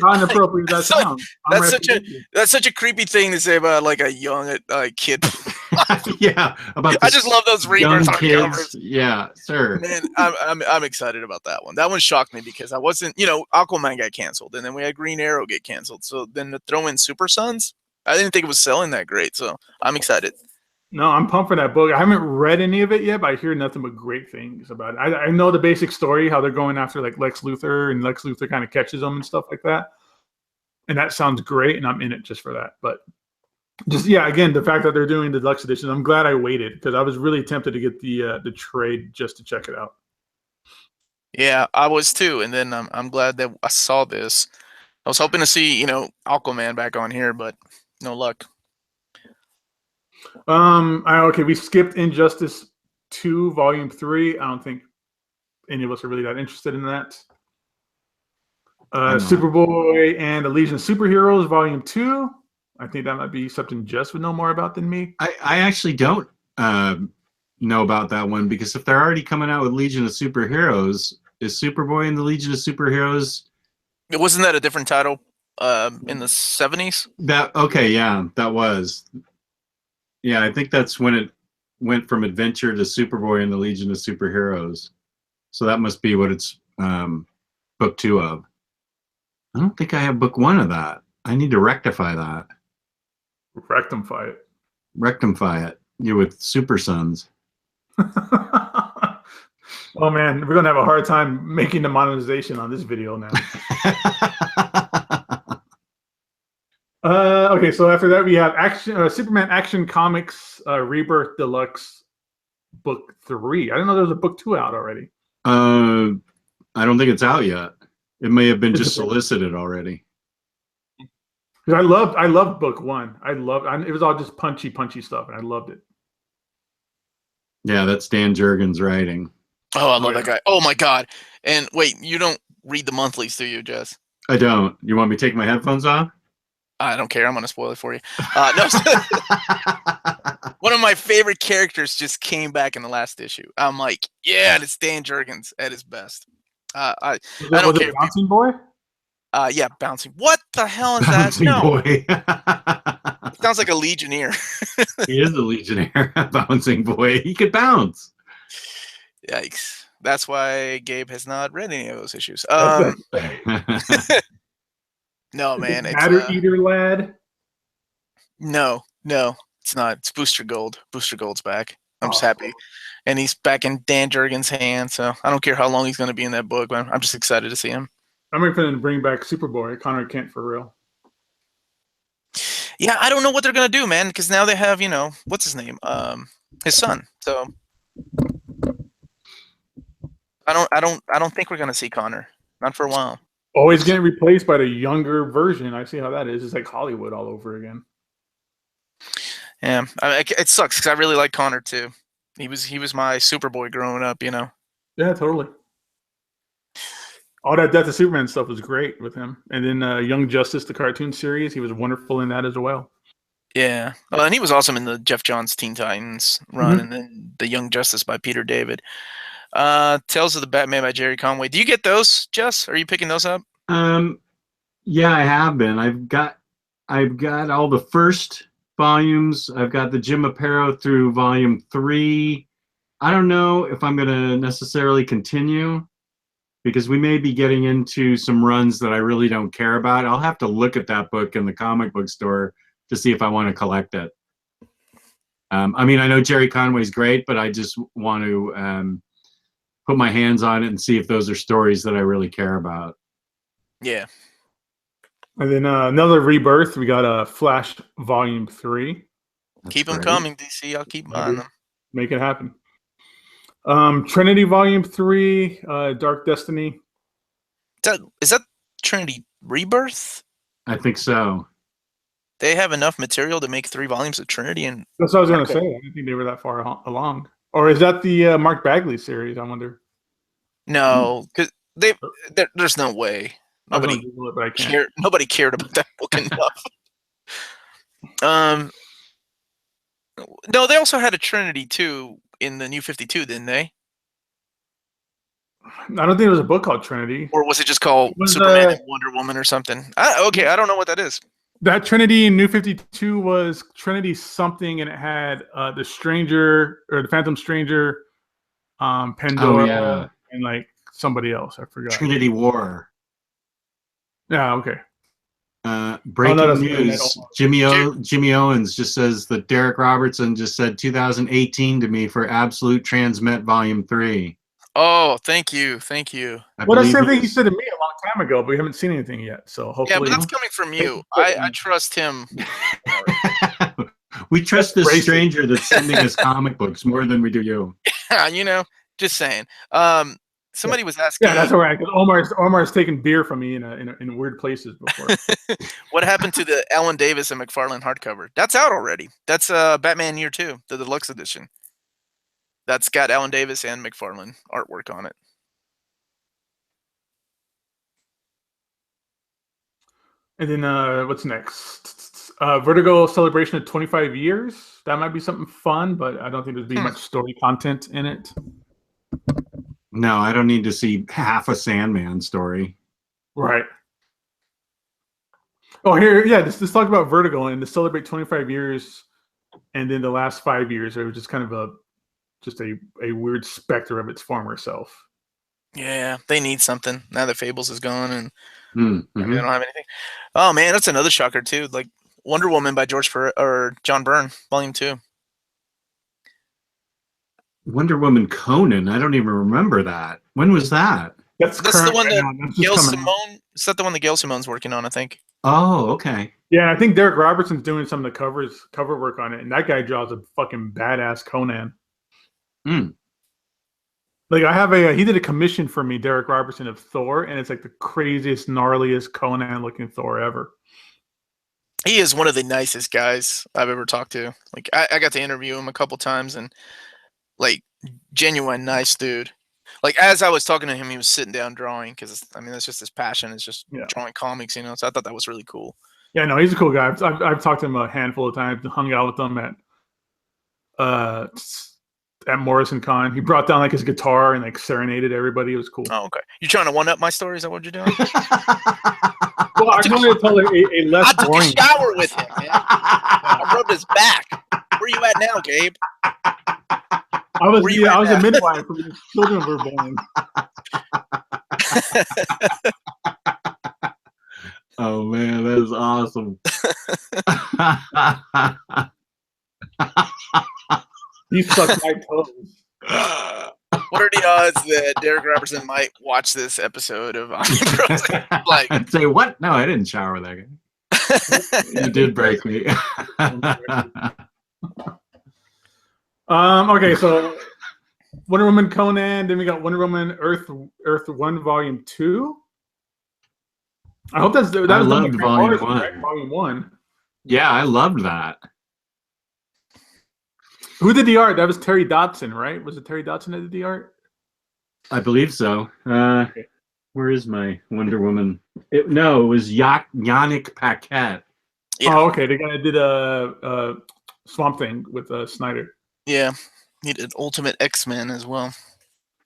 How inappropriate that sounds. That's such a creepy thing to say about like a young kid. Yeah, about I just love those young Rebirth kids. hardcovers. Yeah, sure. Man, I'm excited about that one. That one shocked me because I wasn't, Aquaman got canceled, and then we had Green Arrow get canceled. So then to throw in Super Sons, I didn't think it was selling that great. So I'm excited. No, I'm pumped for that book. I haven't read any of it yet, but I hear nothing but great things about it. I know the basic story, how they're going after like Lex Luthor, and Lex Luthor kind of catches them and stuff like that. And that sounds great, and I'm in it just for that. But just again, the fact that they're doing the deluxe edition, I'm glad I waited because I was really tempted to get the trade just to check it out. Yeah, I was too, and then I'm glad that I saw this. I was hoping to see Aquaman back on here, but no luck. Okay, we skipped Injustice 2 Volume 3. I don't think any of us are really that interested in that. Superboy and the Legion of Superheroes Volume 2. I think that might be something Jess would know more about than me. I actually don't know about that one because if they're already coming out with Legion of Superheroes, is Superboy and the Legion of Superheroes? Wasn't that a different title in the 70s? That was. Yeah, I think that's when it went from Adventure to Superboy and the Legion of Superheroes. So that must be what it's book 2 of. I don't think I have book 1 of that. I need to rectify that. Rectify it. Rectify it. You with Super Sons. Oh man, we're gonna have a hard time making the monetization on this video now. Okay, so after that we have Superman Action Comics Rebirth Deluxe Book 3. I didn't know there was a book 2 out already. I don't think it's out yet. It may have been just solicited already. Because I loved book 1. It was all just punchy stuff, and I loved it. Yeah, that's Dan Jurgens writing. Oh, I love that guy. Oh my god! And wait, you don't read the monthlies, do you, Jess? I don't. You want me to take my headphones off? I don't care. I'm gonna spoil it for you. No. One of my favorite characters just came back in the last issue. I'm like, yeah, it's Dan Jurgens at his best. I don't care. Bouncing Boy? Yeah, bouncing. What the hell is Bouncing that? No. Boy. Sounds like a Legionnaire. He is a Legionnaire, Bouncing Boy. He could bounce. Yikes. That's why Gabe has not read any of those issues. No, man. It's Matter Eater Lad? No, it's not. It's Booster Gold. Booster Gold's back. I'm just happy. And he's back in Dan Jurgens' hands, so I don't care how long he's going to be in that book, but I'm just excited to see him. I'm ready for them to bring back Superboy, Connor Kent for real. Yeah, I don't know what they're going to do, man, because now they have, what's his name? His son. So I don't think we're going to see Connor. Not for a while. Always getting replaced by the younger version. I see how that is. It's like Hollywood all over again. Yeah, it sucks because I really like Connor too. He was my Superboy growing up, Yeah, totally. All that Death of Superman stuff was great with him. And then Young Justice, the cartoon series, he was wonderful in that as well. Yeah, and he was awesome in the Jeff Johns Teen Titans run, and then the Young Justice by Peter David. Tales of the Batman by Jerry Conway. Do you get those, Jess? Are you picking those up? Yeah, I have been. I've got all the first volumes. I've got the Jim Aparo through volume 3. I don't know if I'm going to necessarily continue because we may be getting into some runs that I really don't care about. I'll have to look at that book in the comic book store to see if I want to collect it. I mean, I know Jerry Conway's great, but I just want to put my hands on it and see if those are stories that I really care about. Yeah. And then another Rebirth. We got Flash Volume 3. Keep them coming, DC. I'll keep buying them. Make it happen. Trinity Volume 3, Dark Destiny. Is that Trinity Rebirth? I think so. They have enough material to make 3 volumes of Trinity, and that's what I was going to say. I didn't think they were that far along. Or is that the Mark Bagley series? I wonder. No, because there's no way. Nobody cared about that book enough. No, they also had a Trinity too in the New 52, didn't they? I don't think there was a book called Trinity. Or was it just called Superman and Wonder Woman or something? I don't know what that is. That Trinity in New 52 was Trinity something, and it had the Stranger or the Phantom Stranger, Pandora, Oh yeah, and like somebody else. I forgot. Trinity War. Yeah. Okay. Breaking that's news: Jimmy Owens just says that Derek Robertson just said 2018 to me for Absolute Transmet Volume 3. Oh, thank you. Well, that's the same thing he said to me a long time ago, but we haven't seen anything yet. So hopefully, Yeah, but that's coming from you. I trust him. We trust this stranger that's sending us comic books more than we do you. Yeah, just saying. Somebody was asking. Yeah, that's all right. Because Omar's taken beer from me in weird places before. What happened to the Alan Davis and McFarlane hardcover? That's out already. That's Batman Year 2, the deluxe edition. That's got Alan Davis and McFarlane artwork on it. And then what's next? Vertigo celebration of 25 years. That might be something fun, but I don't think there's be much story content in it. No, I don't need to see half a Sandman story. Right. Oh, here, yeah. Let's talk about Vertigo and to celebrate 25 years, and then the last 5 years, it was just kind of a weird specter of its former self. Yeah, they need something now that Fables is gone and Mm-hmm. they don't have anything. Oh man, that's another shocker too. Like Wonder Woman by John Byrne, Volume 2. Wonder Woman Conan. I don't even remember that. When was that? That's the one that Gail Simone. Is that the one that Gail Simone's working on? I think. Oh, okay. Yeah, I think Derek Robertson's doing some of the cover work on it, and that guy draws a fucking badass Conan. Like he did a commission for me, Derek Robertson of Thor, and it's like the craziest, gnarliest Conan looking Thor ever. He is one of the nicest guys I've ever talked to. Like I got to interview him a couple times, and like genuine nice dude. Like as I was talking to him, he was sitting down drawing because I mean that's just his passion. It's just drawing comics, So I thought that was really cool. Yeah, no, he's a cool guy. I've talked to him a handful of times, hung out with him at Morrison Con. He brought down like his guitar and like serenaded everybody. It was cool. Oh, okay. You trying to one up my story? Is that what you're doing? Well, I wanted to tell a less boring. I took a shower with him, man. I rubbed his back. Where you at now, Gabe? I was a midwife when his children were born. Oh man, that is awesome. You suck my toes. What are the odds that Derek Robertson might watch this episode of Omnibros? Like, I'd say, what? No, I didn't shower that guy. You did break me. Okay, so Wonder Woman Conan, then we got Wonder Woman Earth 1 Volume 2. I hope that was loved Volume 1. Right? Volume 1. Yeah, I loved that. Who did the art? That was Terry Dodson, right? Was it Terry Dodson that did the art? I believe so. Okay. Where is my Wonder Woman? It was Yannick Paquette. Yeah. Oh, okay. The guy that did Swamp Thing with Snyder. Yeah, he did Ultimate X-Men as well.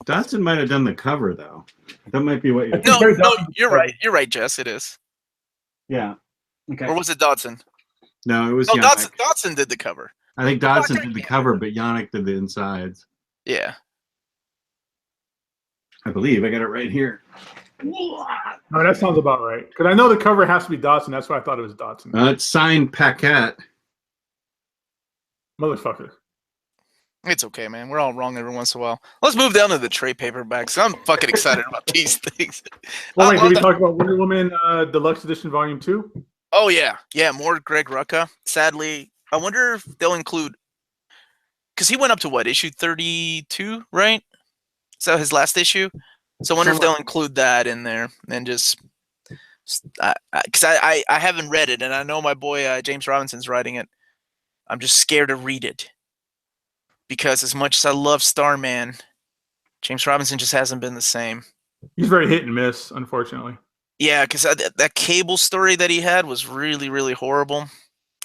Dodson might have done the cover though. That might be what you're. No, you're right. You're right, Jess. It is. Yeah. Okay. Or was it Dodson? No, it was. No, Dodson did the cover. I think Dodson did the cover, but Yannick did the insides. Yeah. I believe I got it right here. No, that sounds about right. Because I know the cover has to be Dodson. That's why I thought it was Dodson. It's signed Paquette. Motherfucker. It's okay, man. We're all wrong every once in a while. Let's move down to the trade paperbacks. I'm fucking excited about these things. Well, wait, did we talk about Wonder Woman Deluxe Edition Volume 2? Oh, yeah. Yeah, more Greg Rucka. Sadly, I wonder if they'll include... Because he went up to what, issue 32, right? Is that his last issue? So I wonder if they'll include that in there and just... Because I haven't read it, and I know my boy James Robinson's writing it. I'm just scared to read it. Because as much as I love Starman, James Robinson just hasn't been the same. He's very hit and miss, unfortunately. Yeah, because that Cable story that he had was really, really horrible.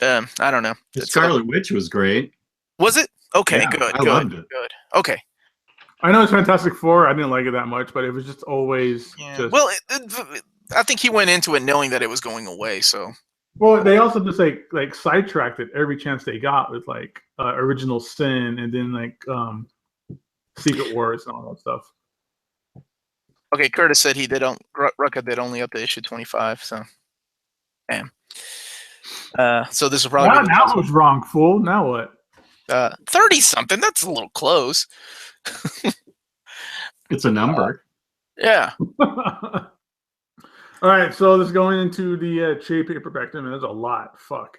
I don't know. Scarlet Witch was great. Was it? Okay, yeah, good. I loved it. Good. Okay. I know it's Fantastic Four. I didn't like it that much, but it was just always. Yeah. Well, I think he went into it knowing that it was going away, so Well, they also just like sidetracked it every chance they got with like Original Sin and then like Secret Wars and all that stuff. Okay, Curtis said he did. Rucka did only up to issue 25. So, damn. So this will probably be Now I was wrong, fool. Now what? 30 something. That's a little close. It's a number. Yeah. All right, so let's go into the trade paperback. I mean, there's a lot. Fuck.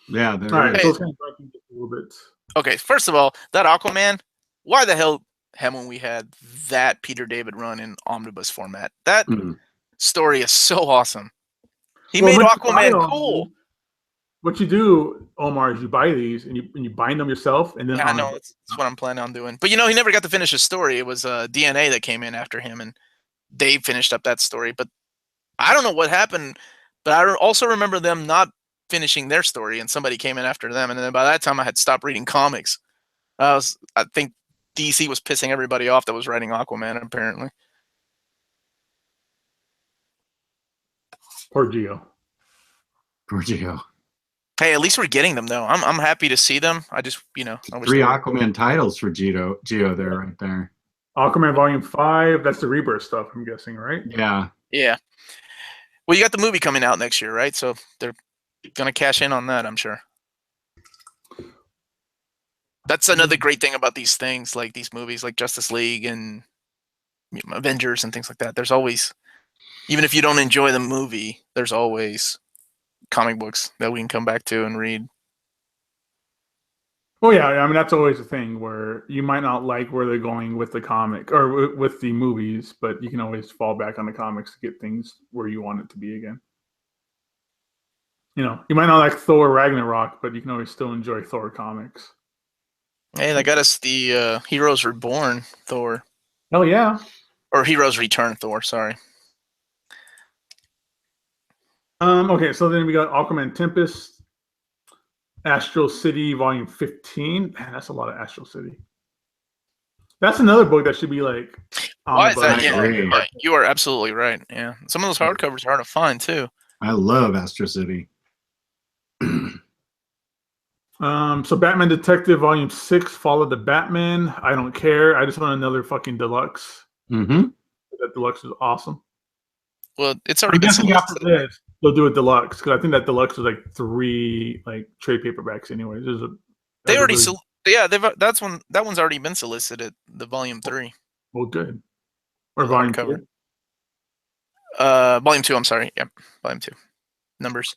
Yeah. All right, is. so let's kind of break it a little bit. Okay, first of all, that Aquaman. Why the hell haven't we had that Peter David run in omnibus format? That story is so awesome. He made Aquaman cool. What you do, Omar, is you buy these and you bind them yourself, and then yeah, I know that's what I'm planning on doing. But he never got to finish his story. It was DNA that came in after him, and Dave finished up that story. But I don't know what happened. But I also remember them not finishing their story, and somebody came in after them. And then by that time, I had stopped reading comics. I think DC was pissing everybody off that was writing Aquaman, apparently. Poor Gio. Poor Gio. Hey, at least we're getting them though. I'm happy to see them. I just I wish 3 Aquaman titles for Gio there, right there. Aquaman Volume 5. That's the Rebirth stuff, I'm guessing, right? Yeah. Yeah. Well, you got the movie coming out next year, right? So they're gonna cash in on that, I'm sure. That's another great thing about these things, like these movies, like Justice League and Avengers and things like that. There's always, even if you don't enjoy the movie, there's always comic books that we can come back to and read. Oh yeah, I mean that's always a thing where you might not like where they're going with the comic or with the movies, but you can always fall back on the comics to get things where you want it to be again. You might not like Thor Ragnarok, but you can always still enjoy Thor comics. Hey, they got us the Heroes Reborn Thor. Hell yeah. Or Heroes Return Thor, sorry. Okay, so then we got Aquaman Tempest, Astral City Volume 15. Man, that's a lot of Astral City. That's another book that should be like. Why is that? Yeah, you are absolutely right. Yeah, some of those hardcovers are hard to find too. I love Astral City. So Batman Detective Volume 6, Fall of the Batman. I don't care. I just want another fucking deluxe. Mm-hmm. That deluxe is awesome. Well, it's already been solicited. After this, they'll do a deluxe because I think that deluxe was like 3 like trade paperbacks. Anyways, they already that one's already been solicited. The Volume 3. Well, good. Or Volume 2. Volume 2. I'm sorry. Yep, Volume 2. Numbers.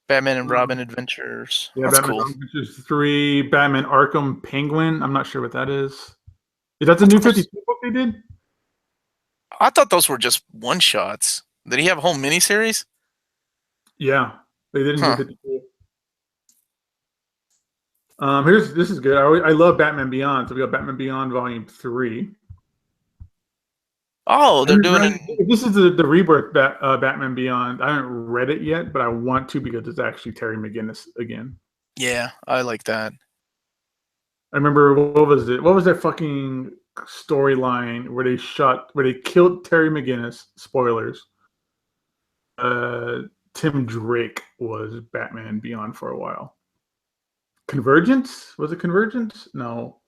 Batman and Robin Adventures. Yeah, that's Batman cool. Adventures 3. Batman Arkham Penguin. I'm not sure what that is. Is that the new 52 book they did? I thought those were just one shots. Did he have a whole miniseries? Yeah, they didn't do 52. This is good. I love Batman Beyond. So we got Batman Beyond Volume 3. Oh, they're doing. This is the rebirth Batman Beyond. I haven't read it yet, but I want to because it's actually Terry McGinnis again. Yeah, I like that. I remember what was it? What was that fucking storyline where they killed Terry McGinnis? Spoilers. Tim Drake was Batman Beyond for a while. Convergence? Was it Convergence? No.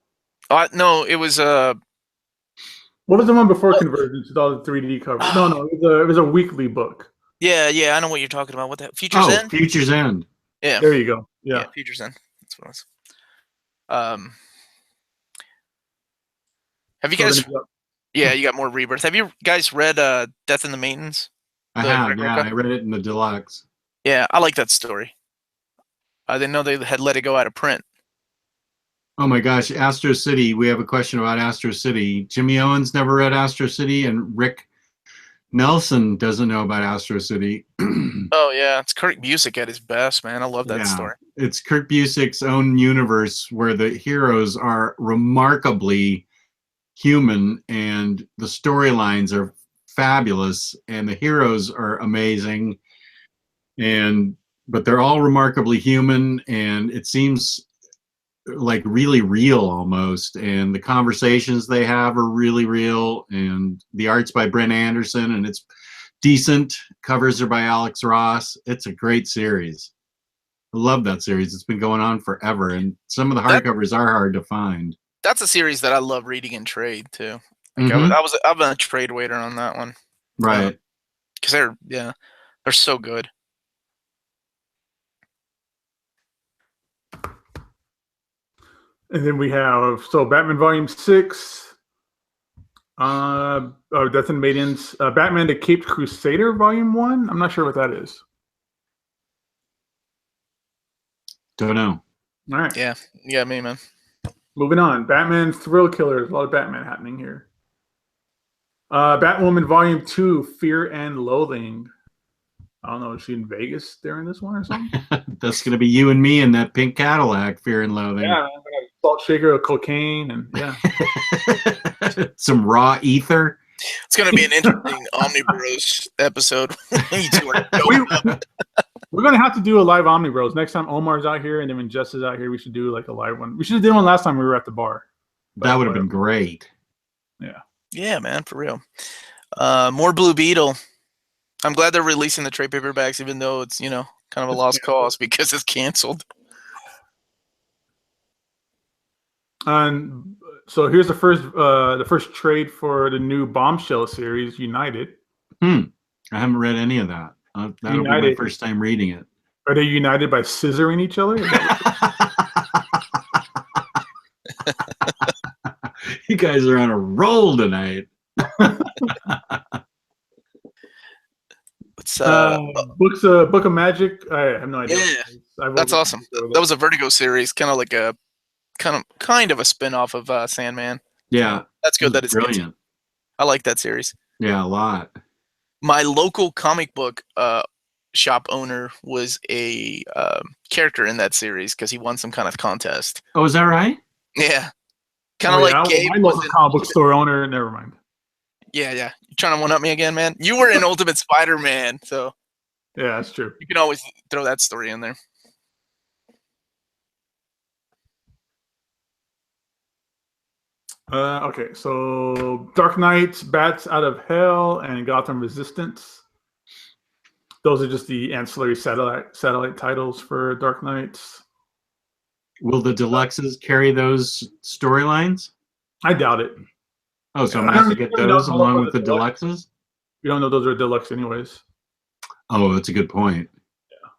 No, it was What was the one before Convergence with all the 3D covers? No, it was a weekly book. Yeah, I know what you're talking about. What the Future's End? Future's End. Yeah. There you go. Yeah, Future's End. That's what it was. Have you guys? Yeah, you got more Rebirth. Have you guys read Death in the Maintenance? I have. Yeah, I read it in the deluxe. Yeah, I like that story. I didn't know they had let it go out of print. Oh my gosh, Astro City. We have a question about Astro City. Jimmy Owens never read Astro City, and Rick Nelson doesn't know about Astro City. Oh yeah, it's Kurt Busiek at his best, man. I love that story. It's Kurt Busiek's own universe where the heroes are remarkably human, and the storylines are fabulous, and the heroes are amazing, but they're all remarkably human, and it seems like really real almost, and the conversations they have are really real, and the art's by Brent Anderson, and it's decent. Covers are by Alex Ross. It's a great series. I love that series. It's been going on forever, and some of the hardcovers are hard to find. That's a series that I love reading in trade too. Like Mhm. I've been a trade waiter on that one. Right. Because they're so good. And then we have Batman Volume 6, Death and Maidens, Batman the Caped Crusader Volume 1. I'm not sure what that is. Don't know. All right. Yeah, me, man. Moving on. Batman Thrill Killers. A lot of Batman happening here. Batwoman Volume 2, Fear and Loathing. I don't know, is she in Vegas during this one or something? That's going to be you and me in that pink Cadillac, Fear and Loathing. Yeah, salt shaker of cocaine and yeah. Some raw ether. It's going to be an interesting Omnibros episode. We're going to have to do a live Omnibros. Next time Omar's out here and then when Jess is out here, we should do like a live one. We should have done one last time we were at the bar. That would have been great. Yeah. Yeah, man, for real. More Blue Beetle. I'm glad they're releasing the trade paperbacks, even though it's, kind of a lost cause because it's canceled. And so here's the first trade for the new Bombshell series, United. I haven't read any of that. That'll be my first time reading it. Are they united by scissoring each other? You guys are on a roll tonight. Book of Magic. I have no idea. Yeah, that's awesome. That was a Vertigo series, kind of like a kind of a spin-off of Sandman. Yeah, that's good. That it's brilliant. I like that series. Yeah, a lot. My local comic book shop owner was a character in that series because he won some kind of contest. Oh, is that right? Yeah, kind of like Gabe. My local comic book store owner. Never mind. Yeah. You trying to one-up me again, man? You were in Ultimate Spider-Man, so yeah, that's true. You can always throw that story in there. Okay, so Dark Knight, Bats Out of Hell, and Gotham Resistance. Those are just the ancillary satellite titles for Dark Knights. Will the deluxes carry those storylines? I doubt it. Oh, so I'm going to have to get those along with the deluxes? You don't know those are deluxe anyways. Oh, that's a good point. Yeah.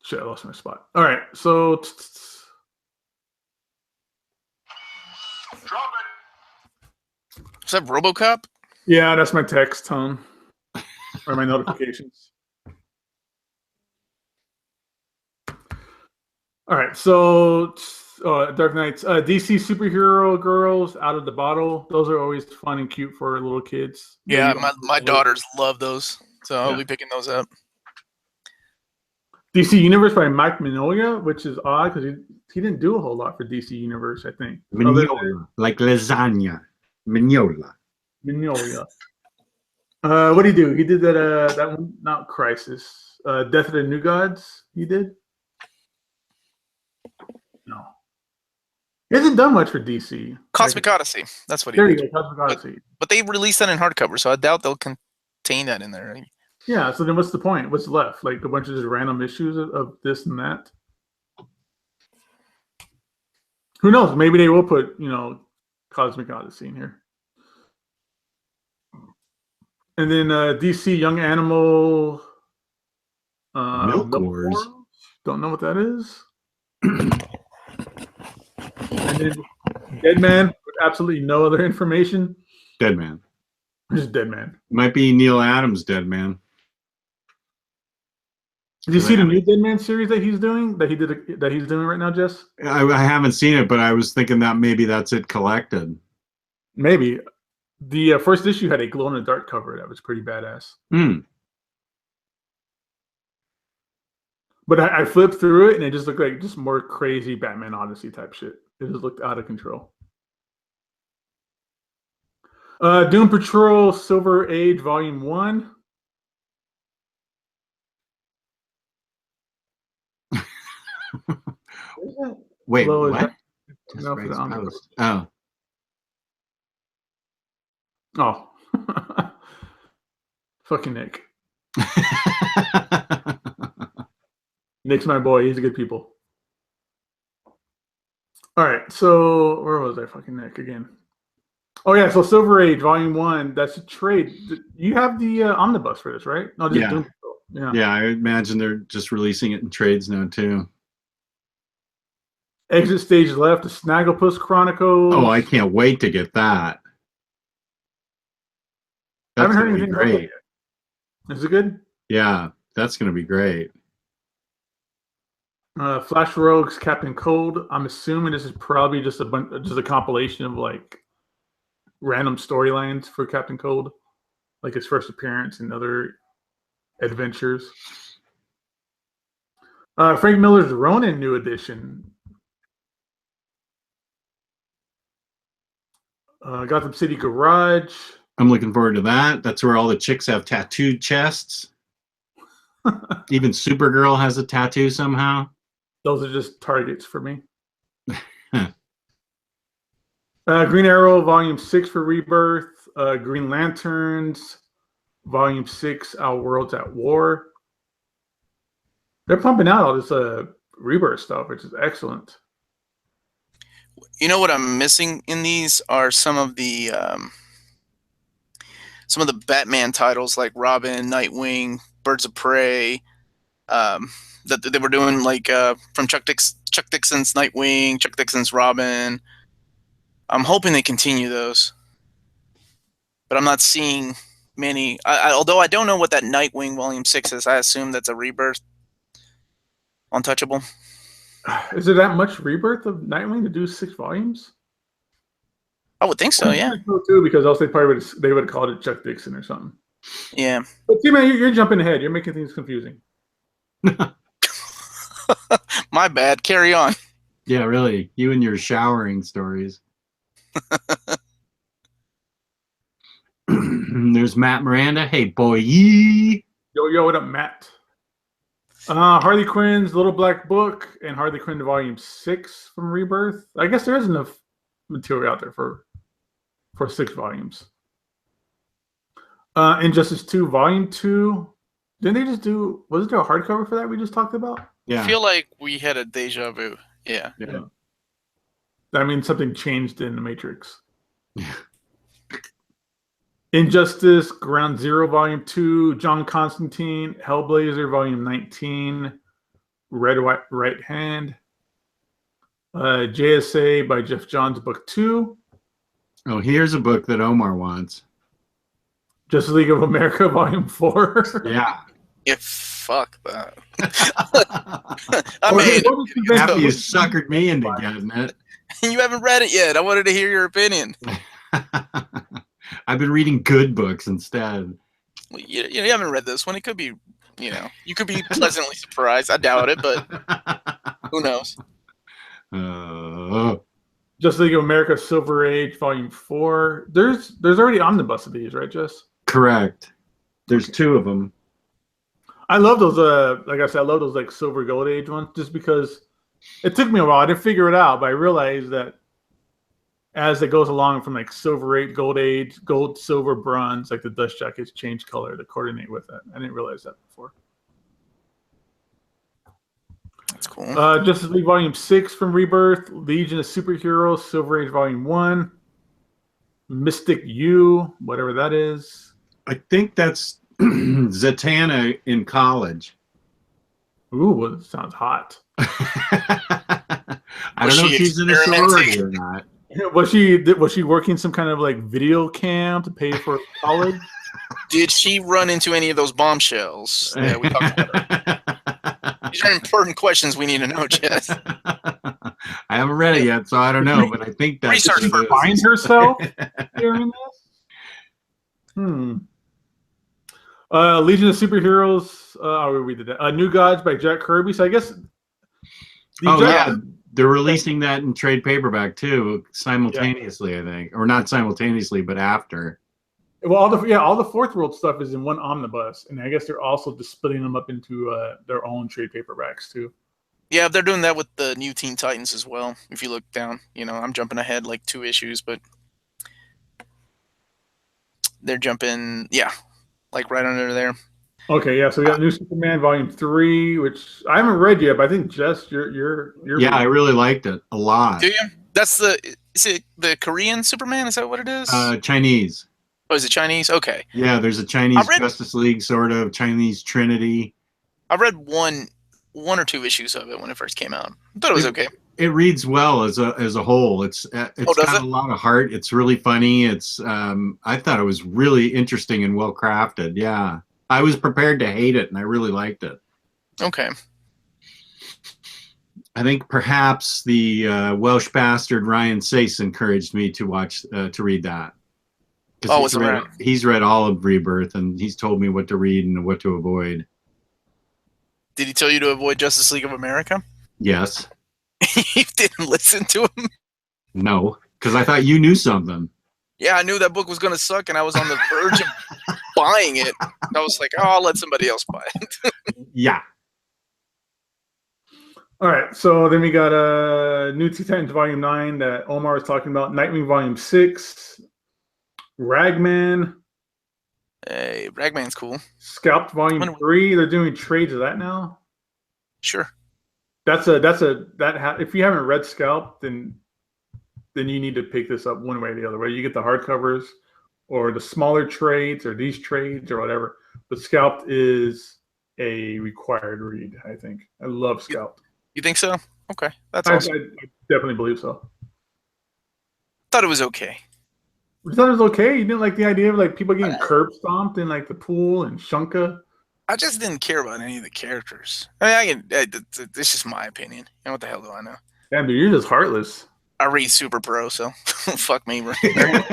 Shit, I lost my spot. All right, so... Drop it. Is that RoboCop? Yeah, that's my text tone. Or my notifications. All right, so Dark Knights, DC Superhero Girls, Out of the Bottle. Those are always fun and cute for little kids. Yeah, my daughters love those, so I'll be picking those up. DC Universe by Mike Mignola, which is odd because he didn't do a whole lot for DC Universe, I think. Mignola, like lasagna. Mignola. What did he do? He did that one, not Crisis. Death of the New Gods, he did? No. He hasn't done much for DC. Cosmic Odyssey. That's what he there did. You go, Cosmic Odyssey. But they released that in hardcover, so I doubt they'll contain that in there. Yeah, so then what's the point? What's left? Like a bunch of just random issues of this and that? Who knows? Maybe they will put, Cosmic Odyssey in here. And then DC Young Animal Milk Wars. Don't know what that is. And then Dead Man with absolutely no other information. Dead Man. Just Dead Man. Might be Neil Adams' Dead Man. Did you see the new Dead Man series that he's doing? That he's doing right now, Jess? I haven't seen it, but I was thinking that maybe that's it collected. Maybe. The first issue had a glow-in-the-dark cover that was pretty badass. But I flipped through it, and it just looked like just more crazy Batman Odyssey type shit. It just looked out of control. Doom Patrol Silver Age Volume 1. Wait, Hello, what? No, for the Oh. Oh. Fucking Nick. Nick's my boy. He's a good people. All right. So where was I? Fucking Nick again. Oh yeah. So Silver Age Volume 1. That's a trade. You have the omnibus for this, right? No, this is Doom Patrol. Yeah. Yeah, I imagine they're just releasing it in trades now too. Exit Stage Left, the Snagglepuss Chronicles. Oh, I can't wait to get that. I haven't heard gonna be anything about it great. yet. Is it good? Yeah, that's going to be great. Flash Rogues, Captain Cold. I'm assuming this is probably just a compilation of like random storylines for Captain Cold, like his first appearance and other adventures. Frank Miller's Ronin New Edition. Gotham City Garage. I'm looking forward to that. That's where all the chicks have tattooed chests. Even Supergirl has a tattoo somehow. Those are just targets for me. Green Arrow Volume 6 for Rebirth. Green Lanterns Volume 6, Our Worlds at War. They're pumping out all this Rebirth stuff, which is excellent. You know what I'm missing in these are some of the Batman titles like Robin, Nightwing, Birds of Prey, that they were doing like from Chuck Dixon's Nightwing, Chuck Dixon's Robin. I'm hoping they continue those, but I'm not seeing many. Although I don't know what that Nightwing Volume 6 is, I assume that's a Rebirth. Untouchable. Is there that much Rebirth of Nightwing to do 6 volumes? I would think so, yeah. Too, because else they probably would have called it Chuck Dixon or something. Yeah. But see, man, you're jumping ahead. You're making things confusing. My bad. Carry on. Yeah, really. You and your showering stories. There's Matt Miranda. Hey, boy. Yo, what up, Matt? Harley Quinn's Little Black Book and Harley Quinn Volume 6 from Rebirth. I guess there is enough material out there for 6 volumes. Injustice 2 Volume 2. Didn't they just do... Was there a hardcover for that we just talked about? Yeah. I feel like we had a deja vu. Yeah. I mean, something changed in the Matrix. Injustice, Ground Zero, Volume 2, John Constantine, Hellblazer, Volume 19, Red White Right Hand, JSA by Jeff Johns, Book 2. Oh, here's a book that Omar wants. Justice League of America, Volume 4. Yeah. Yeah, fuck that. I mean, happy you suckered me into getting it. You haven't read it yet. I wanted to hear your opinion. I've been reading good books instead. Well, you haven't read this one. It could be, you could be pleasantly surprised. I doubt it, but who knows? Justice League of America, Silver Age, Volume 4. There's already omnibus of these, right, Jess? Correct. There's 2 of them. I love those. Like I said, I love those like Silver Gold Age ones, just because it took me a while. I didn't figure it out, but I realized that as it goes along from like Silver Age, Gold Age, Gold, Silver, Bronze, like the dust jackets change color to coordinate with it. I didn't realize that before. That's cool. Justice League Volume 6 from Rebirth, Legion of Superheroes, Silver Age Volume 1, Mystic U, whatever that is. I think that's Zatanna in college. Ooh, well, that sounds hot. I don't know if she's in a sorority or not. Was she working some kind of like video cam to pay for college? Did she run into any of those bombshells? Yeah, we talked about it. These are important questions we need to know, Jess. I haven't read it yet, so I don't know, but I think that's research for find herself during this. Legion of Superheroes. I'll read that. New Gods by Jack Kirby. So I guess. They're releasing that in trade paperback too, simultaneously. I think, or not simultaneously, but after. Well, all the Fourth World stuff is in one omnibus, and I guess they're also just splitting them up into their own trade paperbacks too. Yeah, they're doing that with the new Teen Titans as well. If you look down, I'm jumping ahead like 2 issues, but They're jumping, yeah, like right under there. Okay, yeah. So we got New Superman Volume 3, which I haven't read yet, but I think Jess, you're Yeah, I really liked it a lot. Do you? That's is it the Korean Superman? Is that what it is? Chinese. Oh, is it Chinese? Okay. Yeah, there's a Chinese Justice League, sort of Chinese Trinity. I read one or two issues of it when it first came out. I thought it was okay. It reads well as a whole. It's got a lot of heart. It's really funny. It's I thought it was really interesting and well crafted. Yeah, I was prepared to hate it, and I really liked it. Okay. I think perhaps the Welsh bastard Ryan Sace encouraged me to read that. Oh, he's read all of Rebirth, and he's told me what to read and what to avoid. Did he tell you to avoid Justice League of America? Yes. You didn't listen to him? No, because I thought you knew something. Yeah, I knew that book was going to suck, and I was on the verge of buying it. I was like, oh, I'll let somebody else buy it. Yeah. All right, so then we got New Teen Titans Volume 9 that Omar was talking about, Nightwing Volume 6, Ragman. Hey, Ragman's cool. Scalped Volume 3. They're doing trades of that now. Sure. If you haven't read Scalped, then you need to pick this up one way or the other. Whether you get the hardcovers or the smaller trades or these trades or whatever. But Scalped is a required read, I think. I love Scalped. You think so? Okay, that's awesome. I definitely believe so. Thought it was okay. You thought it was okay? You didn't like the idea of like people getting curb stomped in like the pool and Shunka? I just didn't care about any of the characters. I mean, this is my opinion. You know, what the hell do I know? Damn, dude, you're just heartless. I read Super Pro, so fuck me. Yeah.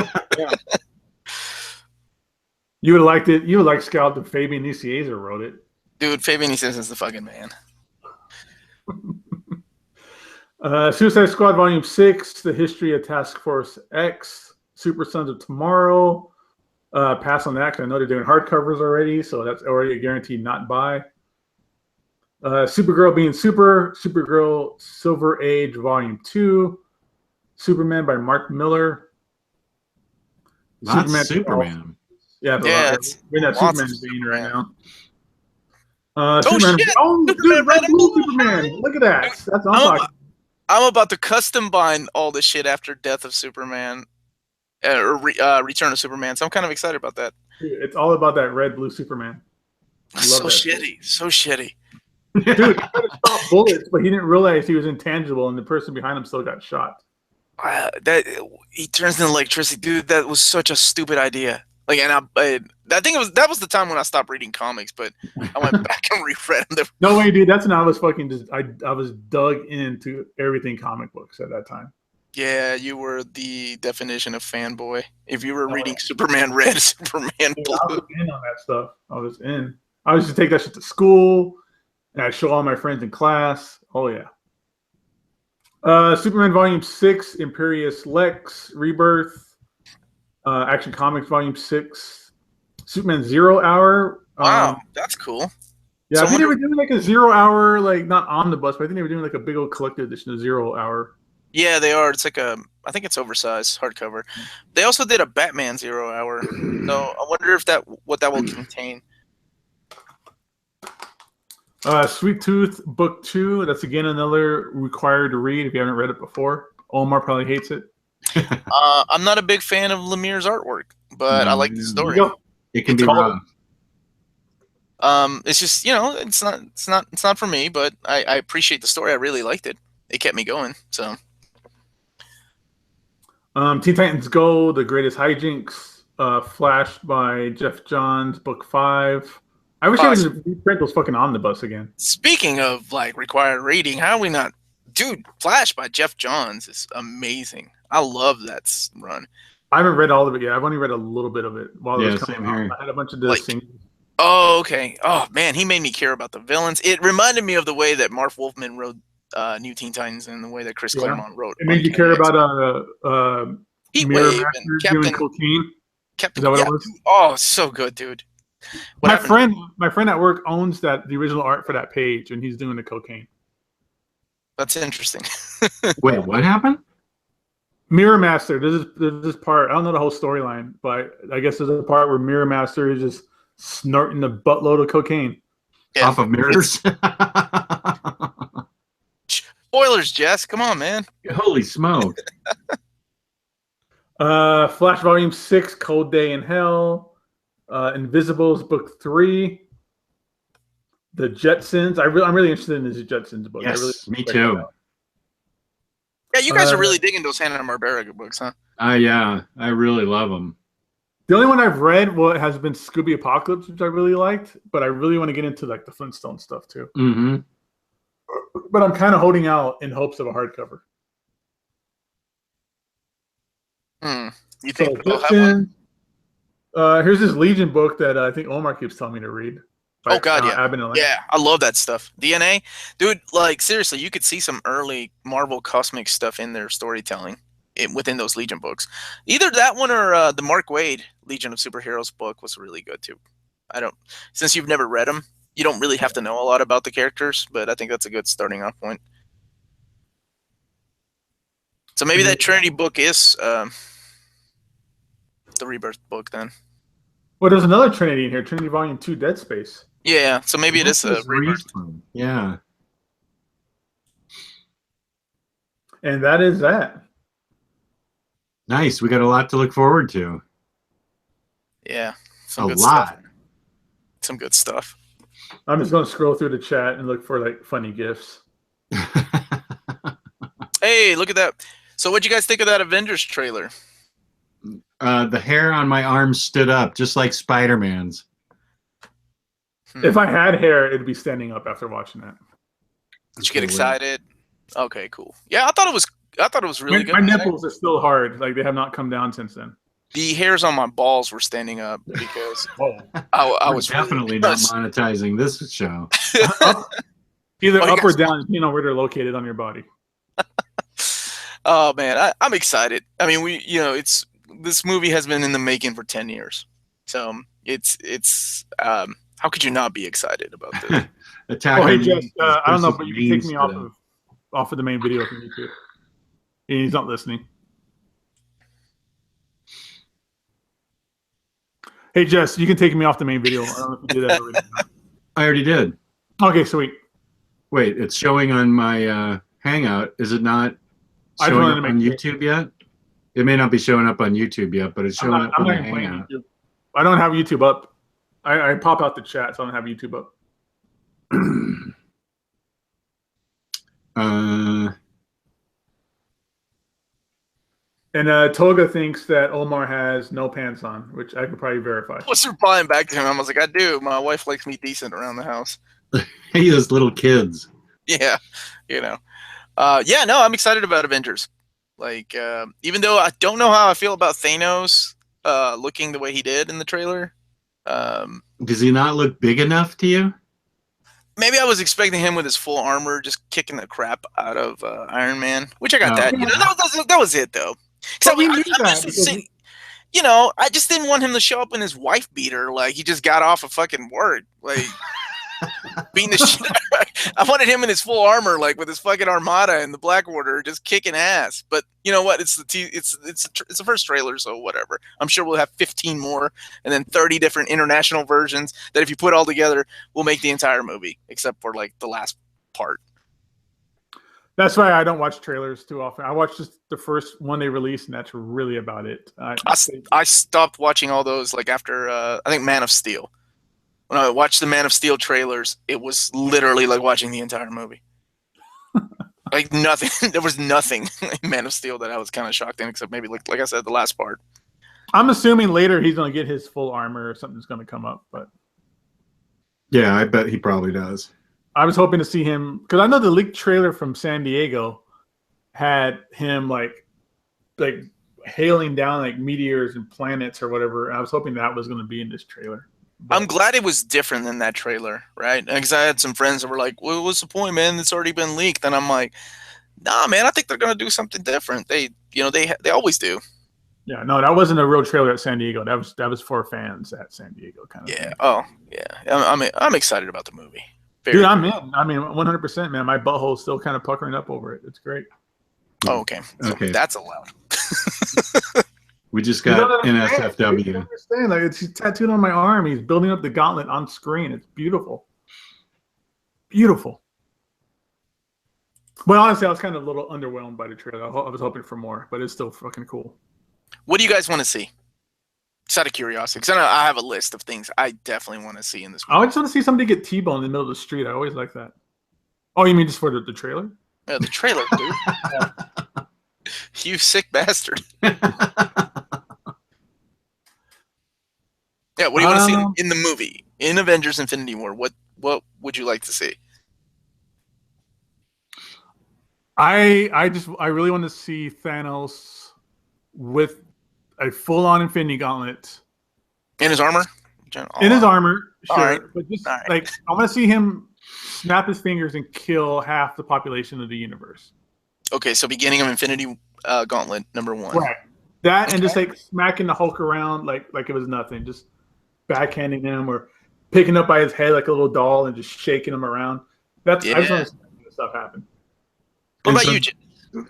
You would have liked it. You would like Scalped if Fabian Nicieza wrote it. Dude, Fabian Nicieza is the fucking man. Suicide Squad Volume 6, The History of Task Force X, Super Sons of Tomorrow. Pass on that because I know they're doing hardcovers already, so that's already a guaranteed not buy. Supergirl being super, Supergirl Silver Age Volume 2, Superman by Mark Miller. That's Superman. Yeah, we're in that Superman vein right now. Superman. Shit. Oh, dude, Red Blue Superman. Look at that. That's what I'm talking. I'm about to custom bind all the shit after Death of Superman or Return of Superman. So I'm kind of excited about that. Dude, it's all about that Red Blue Superman. So shitty. So shitty. Dude, he tried to stop bullets, but he didn't realize he was intangible, and the person behind him still got shot. That he turns into electricity, dude. That was such a stupid idea. Like, and I think that was the time when I stopped reading comics, but I went back and reread them. No way, dude. That's when I was fucking I was dug into everything comic books at that time. Yeah, you were the definition of fanboy. If you were reading Superman Red, Superman Blue. I was in on that stuff. I was in. I used to take that shit to school, and I'd show all my friends in class. Oh yeah. Superman Volume 6, Imperious Lex, Rebirth. Action Comics Volume 6, Superman 0 Hour. Wow, that's cool. Yeah, I think they were doing like a 0 hour, like not omnibus, but I think they were doing like a big old collected edition of 0 Hour. Yeah, they are. It's like I think it's oversized hardcover. They also did a Batman 0 Hour. So I wonder if what that will contain. Sweet Tooth Book 2. That's again another required to read if you haven't read it before. Omar probably hates it. I'm not a big fan of Lemire's artwork, but I like the story. It can be rough. It's just, it's not for me, but I appreciate the story. I really liked it. It kept me going. So, Teen Titans Go: The Greatest Hijinks, Flash by Jeff Johns, Book 5. I wish I would reprint those fucking omnibus again. Speaking of like required reading, how are we not? Dude, Flash by Jeff Johns is amazing. I love that run. I haven't read all of it yet. I've only read a little bit of it while it was coming out. I had a bunch of those things. Oh, okay. Oh, man, he made me care about the villains. It reminded me of the way that Marv Wolfman wrote New Teen Titans and the way that Chris Claremont wrote. It made you care about Heatwave and Captain doing cocaine. Is that what it was? Oh, so good, dude. My friend at work owns the original art for that page, and he's doing the cocaine. That's interesting. Wait, what happened? Mirror Master. There's this part. I don't know the whole storyline, but I guess there's a part where Mirror Master is just snorting a buttload of cocaine off of mirrors. Spoilers, Jess. Come on, man. Holy smoke! Flash Volume 6, Cold Day in Hell, Invisibles Book 3, The Jetsons. I'm really interested in this Jetsons book. Yes, me too. Yeah, you guys are really digging those Hanna-Barbera books, huh? Yeah, I really love them. The only one I've read has been Scooby Apocalypse, which I really liked, but I really want to get into like the Flintstone stuff too. Mm-hmm. But I'm kind of holding out in hopes of a hardcover. You think so, we'll have one? Here's this Legion book that I think Omar keeps telling me to read. Oh God, yeah, I love that stuff. DNA, dude. Like seriously, you could see some early Marvel Cosmic stuff in their storytelling within those Legion books. Either that one or the Mark Waid Legion of Superheroes book was really good too. Since you've never read them, you don't really have to know a lot about the characters, but I think that's a good starting off point. So maybe that Trinity book is the Rebirth book then. Well, there's another Trinity in here. Trinity Volume 2, Dead Space. Yeah, so maybe it is a Rebirth. Yeah. And that is that. Nice. We got a lot to look forward to. Yeah. A lot. Stuff. Some good stuff. I'm just going to scroll through the chat and look for like funny gifs. Hey, look at that. So what'd you guys think of that Avengers trailer? The hair on my arm stood up, just like Spider-Man's. If I had hair, it'd be standing up after watching that. Did you get excited? Okay, cool. Yeah, I thought it was really good. My nipples are still hard. Like they have not come down since then. The hairs on my balls were standing up because I was definitely not monetizing this show. Either up or down, depending on where they're located on your body. Oh man, I'm excited. I mean, this movie has been in the making for 10 years, so it's how could you not be excited about this? Hey Jess, I don't know, but you can take me off of the main video from YouTube. He's not listening. Hey Jess, you can take me off the main video. I don't know if you did that already. I already did. Okay, sweet. Wait, it's showing on my Hangout. Is it not showing up on YouTube yet? It may not be showing up on YouTube yet, but it's showing up on the Hangout. I don't have YouTube up. I pop out the chat, so I don't have YouTube up. And Toga thinks that Omar has no pants on, which I could probably verify. I was replying back to him. I was like, I do. My wife likes me decent around the house. Hey, those little kids. Yeah, yeah, no, I'm excited about Avengers. Like, even though I don't know how I feel about Thanos looking the way he did in the trailer. Does he not look big enough to you? Maybe I was expecting him with his full armor just kicking the crap out of Iron Man, which I got that. You know, that was it though. So we I just didn't want him to show up in his wife beater like he just got off of fucking work, like beating the shit. I wanted him in his full armor, like with his fucking armada and the Black Order, just kicking ass. But you know what? It's the first trailer, so whatever. I'm sure we'll have 15 more, and then 30 different international versions that, if you put all together, will make the entire movie, except for like the last part. That's why I don't watch trailers too often. I watch just the first one they released, and that's really about it. I stopped watching all those like after I think Man of Steel. When I watched the Man of Steel trailers, it was literally like watching the entire movie. Like nothing. There was nothing in Man of Steel that I was kind of shocked in, except maybe like I said, the last part. I'm assuming later he's going to get his full armor or something's going to come up, but yeah, I bet he probably does. I was hoping to see him because I know the leaked trailer from San Diego had him like hailing down like meteors and planets or whatever. I was hoping that was going to be in this trailer. But I'm glad it was different than that trailer, right? Because I had some friends that were like, "Well, what's the point, man? It's already been leaked." And I'm like, "Nah, man, I think they're going to do something different. They always do." Yeah, no, that wasn't a real trailer at San Diego. That was for fans at San Diego, kind of. Yeah. Thing. Oh, yeah. I'm excited about the movie. Dude, I'm in. I mean, 100%, man. My butthole's still kind of puckering up over it. It's great. Oh, okay. So okay. That's allowed. We just You got don't understand. You don't NSFW. understand. Like it's tattooed on my arm. He's building up the gauntlet on screen. It's beautiful. Beautiful. But honestly, I was kind of a little underwhelmed by the trailer. I was hoping for more, but it's still fucking cool. What do you guys want to see? Just out of curiosity, because I have a list of things I definitely want to see in this movie. I just want to see somebody get T-boned in the middle of the street. I always like that. Oh, you mean just for the trailer? Yeah, the trailer, dude. You sick bastard. Yeah, what do you want to see in the movie? In Avengers Infinity War, what would you like to see? I really want to see Thanos with a full-on Infinity Gauntlet. In his armor? In his armor, sure. All right. But just All right. like I want to see him snap his fingers and kill half the population of the universe. Okay, so beginning of Infinity Gauntlet #1. Right. That and just like smacking the Hulk around like it was nothing. Just backhanding him or picking up by his head like a little doll and just shaking him around. That's I just want to see that stuff happen. What about you, Jim?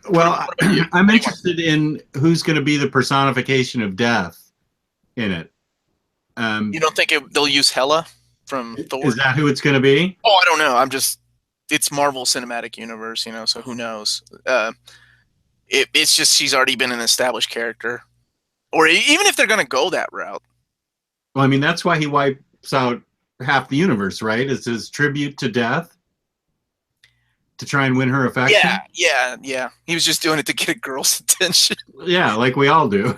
Well, I'm interested in who's going to be the personification of death in it. You don't think they'll use Hela from Thor? Is that who it's going to be? Oh, I don't know. It's Marvel Cinematic Universe, so who knows? It's just she's already been an established character. Or even if they're going to go that route. Well, I mean, that's why he wipes out half the universe, right? It's his tribute to death. To try and win her affection? Yeah. He was just doing it to get a girl's attention. Yeah, like we all do.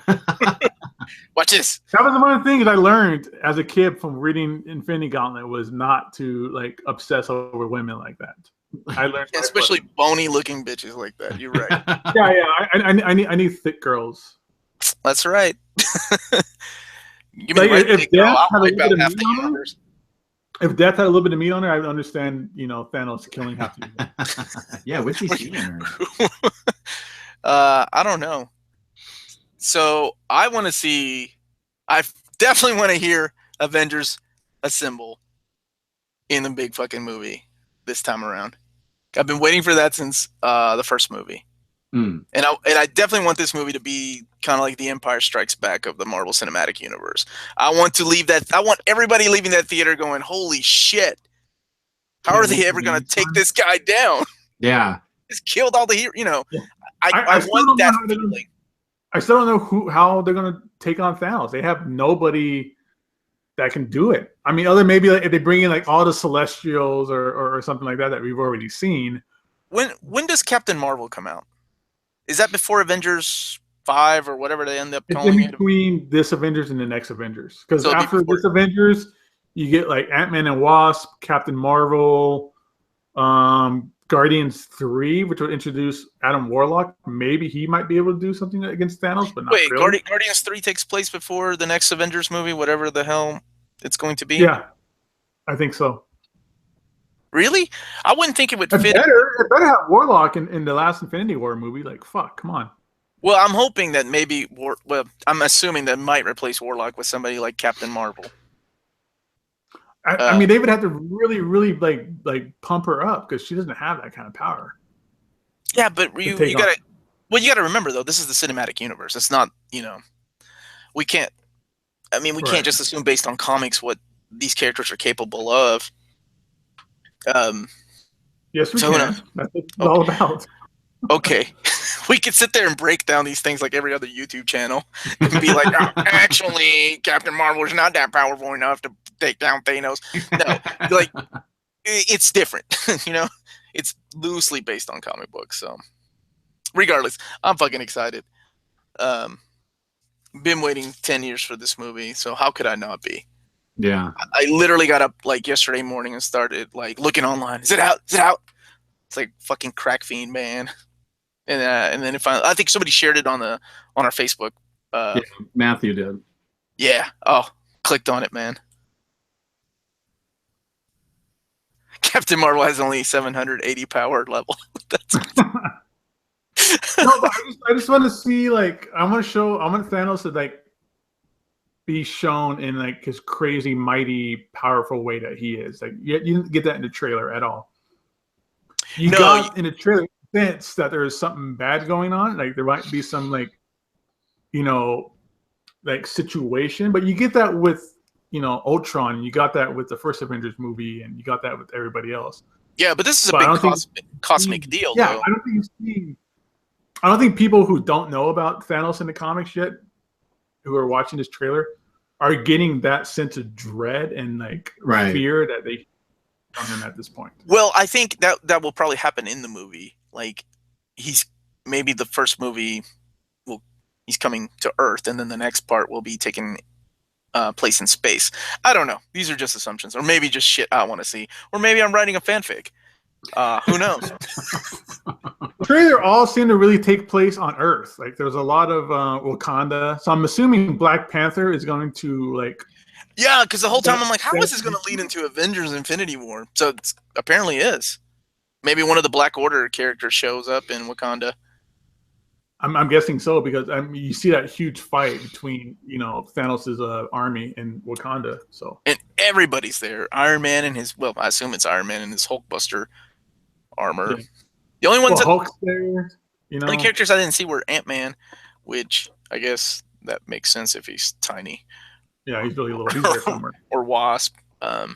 Watch this. That was one of the things I learned as a kid from reading Infinity Gauntlet was not to like obsess over women like that. I learned, especially bony looking bitches like that. You're right. Yeah. I need thick girls. That's right. Give me Like, the right thick girl. I'll wipe out half the universe. If Death had a little bit of meat on her, I would understand, Thanos killing half the universe. Yeah, what's he seeing her? I don't know. So I definitely want to hear Avengers Assemble in the big fucking movie this time around. I've been waiting for that since the first movie. And I definitely want this movie to be kind of like the Empire Strikes Back of the Marvel Cinematic Universe. I want everybody leaving that theater going, holy shit. How are they ever going to take this guy down? Yeah. He's killed all the heroes, Yeah. I want that feeling. I still don't know how they're going to take on Thanos. They have nobody that can do it. I mean, other maybe like if they bring in like all the Celestials or something like that we've already seen. When does Captain Marvel come out? Is that before Avengers 5 or whatever they end up calling it? It's in between this Avengers and the next Avengers. Because after this Avengers, you get like Ant-Man and Wasp, Captain Marvel, Guardians 3, which will introduce Adam Warlock. Maybe he might be able to do something against Thanos, but not really. Guardians 3 takes place before the next Avengers movie, whatever the hell it's going to be? Yeah, I think so. Really? I wouldn't think it would fit. It better have Warlock in the last Infinity War movie. Like, fuck, come on. Well, I'm hoping that maybe I'm assuming that might replace Warlock with somebody like Captain Marvel. I mean, they would have to really, really like pump her up because she doesn't have that kind of power. Yeah, but you gotta remember though, this is the cinematic universe. It's not, we can't. I mean, we can't just assume based on comics what these characters are capable of. Yes, we can. That's what it's all about. Okay. We could sit there and break down these things like every other YouTube channel and be like, oh, actually, Captain Marvel is not that powerful enough to take down Thanos. No, like, it's different, It's loosely based on comic books, so. Regardless, I'm fucking excited. Been waiting 10 years for this movie, so how could I not be? Yeah. I literally got up like yesterday morning and started like looking online. Is it out? Is it out? It's like fucking crack fiend, man. And then I think somebody shared it on our Facebook. Yeah, Matthew did. Yeah. Oh, clicked on it, man. Captain Marvel has only 780 power level. That's No, but I just want to see I want Thanos to like be shown in like his crazy, mighty, powerful way that he is. Like you didn't get that in the trailer at all. You got in the trailer sense that there is something bad going on. Like there might be some like like situation, but you get that with Ultron, you got that with the first Avengers movie, and you got that with everybody else. Yeah, but this is a big cosmic deal, yeah, though. I don't think people who don't know about Thanos in the comics yet, who are watching this trailer, are getting that sense of dread and like fear that they on him at this point. Well, I think that will probably happen in the movie. Like, maybe the first movie he's coming to Earth, and then the next part will be taking place in space. I don't know. These are just assumptions, or maybe just shit I want to see, or maybe I'm writing a fanfic. Who knows? The trailer all seem to really take place on Earth. Like, there's a lot of Wakanda, so I'm assuming Black Panther is going to like. Yeah, because the whole time I'm like, how is this going to lead into Avengers Infinity War? So it apparently is. Maybe one of the Black Order characters shows up in Wakanda. I'm guessing so, because you see that huge fight between Thanos' army and Wakanda. So and everybody's there. Iron Man and his I assume it's Iron Man and his Hulkbuster armor. Yeah. The only ones Hulk's there. The only characters I didn't see were Ant-Man, which I guess that makes sense if he's tiny. Yeah, he's really little. He's there somewhere. Or Wasp. So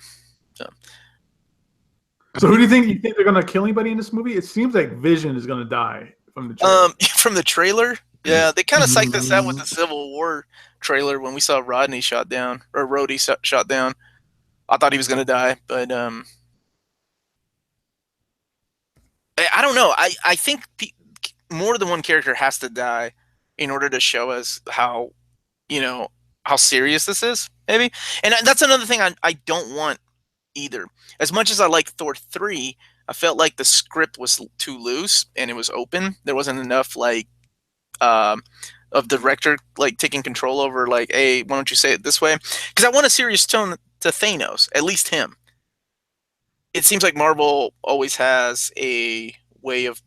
who do you think? You think they're gonna kill anybody in this movie? It seems like Vision is gonna die from the trailer. From the trailer, yeah, they kind of psyched us out with the Civil War trailer when we saw Rodney shot down, or Rhodey shot down. I thought he was gonna die, but I don't know. I think more than one character has to die in order to show us how serious this is, maybe. And that's another thing I don't want either. As much as I like Thor 3, I felt like the script was too loose and it was open. There wasn't enough of the director taking control over hey, why don't you say it this way? Because I want a serious tone to Thanos, at least him. It seems like Marvel always has a way of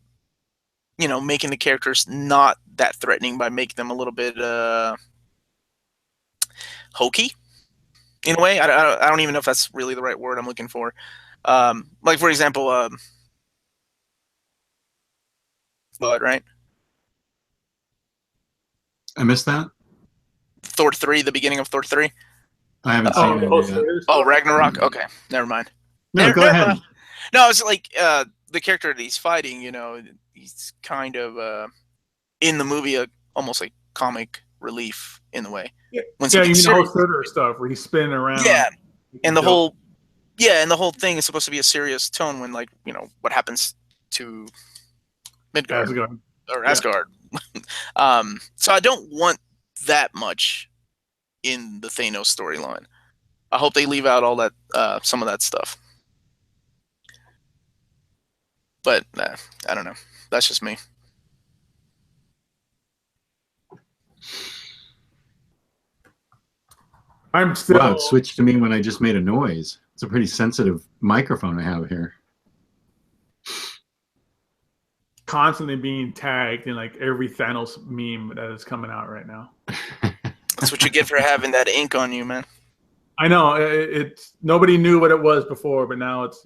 making the characters not that threatening by making them a little bit hokey in a way. I don't even know if that's really the right word I'm looking for. Like, for example, what, right? I missed that. Thor 3, the beginning of Thor 3. I haven't seen it yet. Oh, Ragnarok. Okay, never mind. No, go ahead. No, it's like the character that he's fighting. He's kind of in the movie almost like comic relief in a way. Yeah, Surtur stuff where he's spinning around. Yeah, and the whole thing is supposed to be a serious tone when what happens to Midgard or Asgard. Yeah. So I don't want that much in the Thanos storyline. I hope they leave out all that some of that stuff. But I don't know. That's just me. I'm still. Wow, it switched to me when I just made a noise. It's a pretty sensitive microphone I have here. Constantly being tagged in every Thanos meme that is coming out right now. That's what you get for having that ink on you, man. I know it's nobody knew what it was before, but now it's.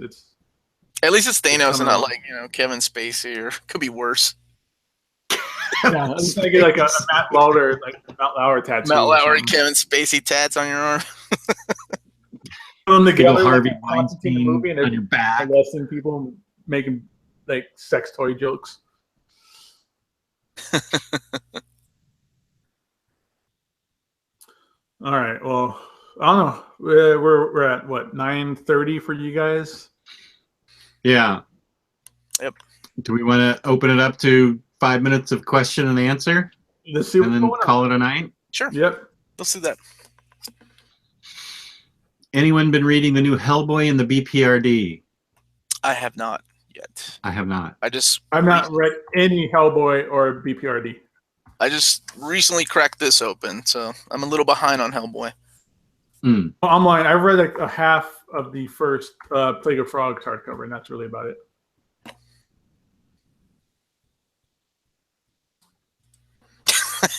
At least it's Thanos and not Kevin Spacey, or could be worse. Yeah, it's gonna get a Matt Lauer, Matt Lauer tattoo. Matt Lauer and Kevin Spacey tats on your arm. Them together, Harvey Weinstein movie, and on your back. Arresting people, making sex toy jokes. All right. Well, I don't know. We're at what, 9:30 for you guys? Yeah. Yep. Do we want to open it up to 5 minutes of question and answer? Let's see. And then call it a night? Sure. Yep. Let's do that. Anyone been reading the new Hellboy and the BPRD? I have not yet. I have not. I've not read any Hellboy or BPRD. I just recently cracked this open, so I'm a little behind on Hellboy. I'm lying. I've read a half of the first Plague of Frogs hardcover, and that's really about it.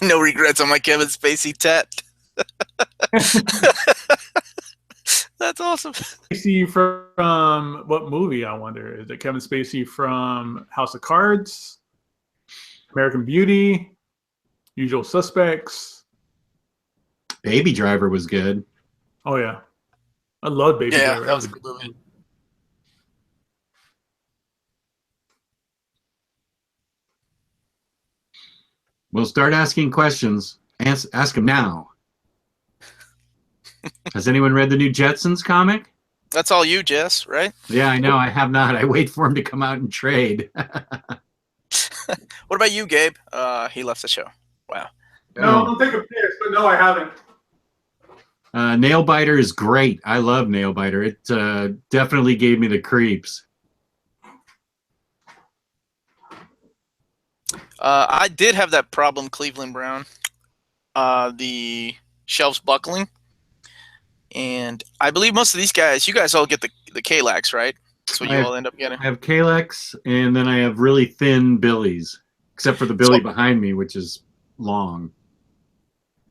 No regrets on my Kevin Spacey tat. That's awesome. Spacey from what movie, I wonder? Is it Kevin Spacey from House of Cards? American Beauty? Usual Suspects. Baby Driver was good. Oh yeah, I love Baby Yeah, Driver. that was a good movie. We'll start asking questions. Ask them now. Has anyone read the new Jetsons comic? That's all you, Jess, right? Yeah, I know. I have not. I wait for him to come out and trade. What about you, Gabe? He left the show. Wow. No, don't take a piss, but no, I haven't. Nailbiter is great. I love Nailbiter. It definitely gave me the creeps. I did have that problem, Cleveland Brown. The shelves buckling. And I believe most of these guys, you guys all get the Kalax, right? That's what you all end up getting. I have Kalex, and then I have really thin Billies, except for the Billy behind me, which is long.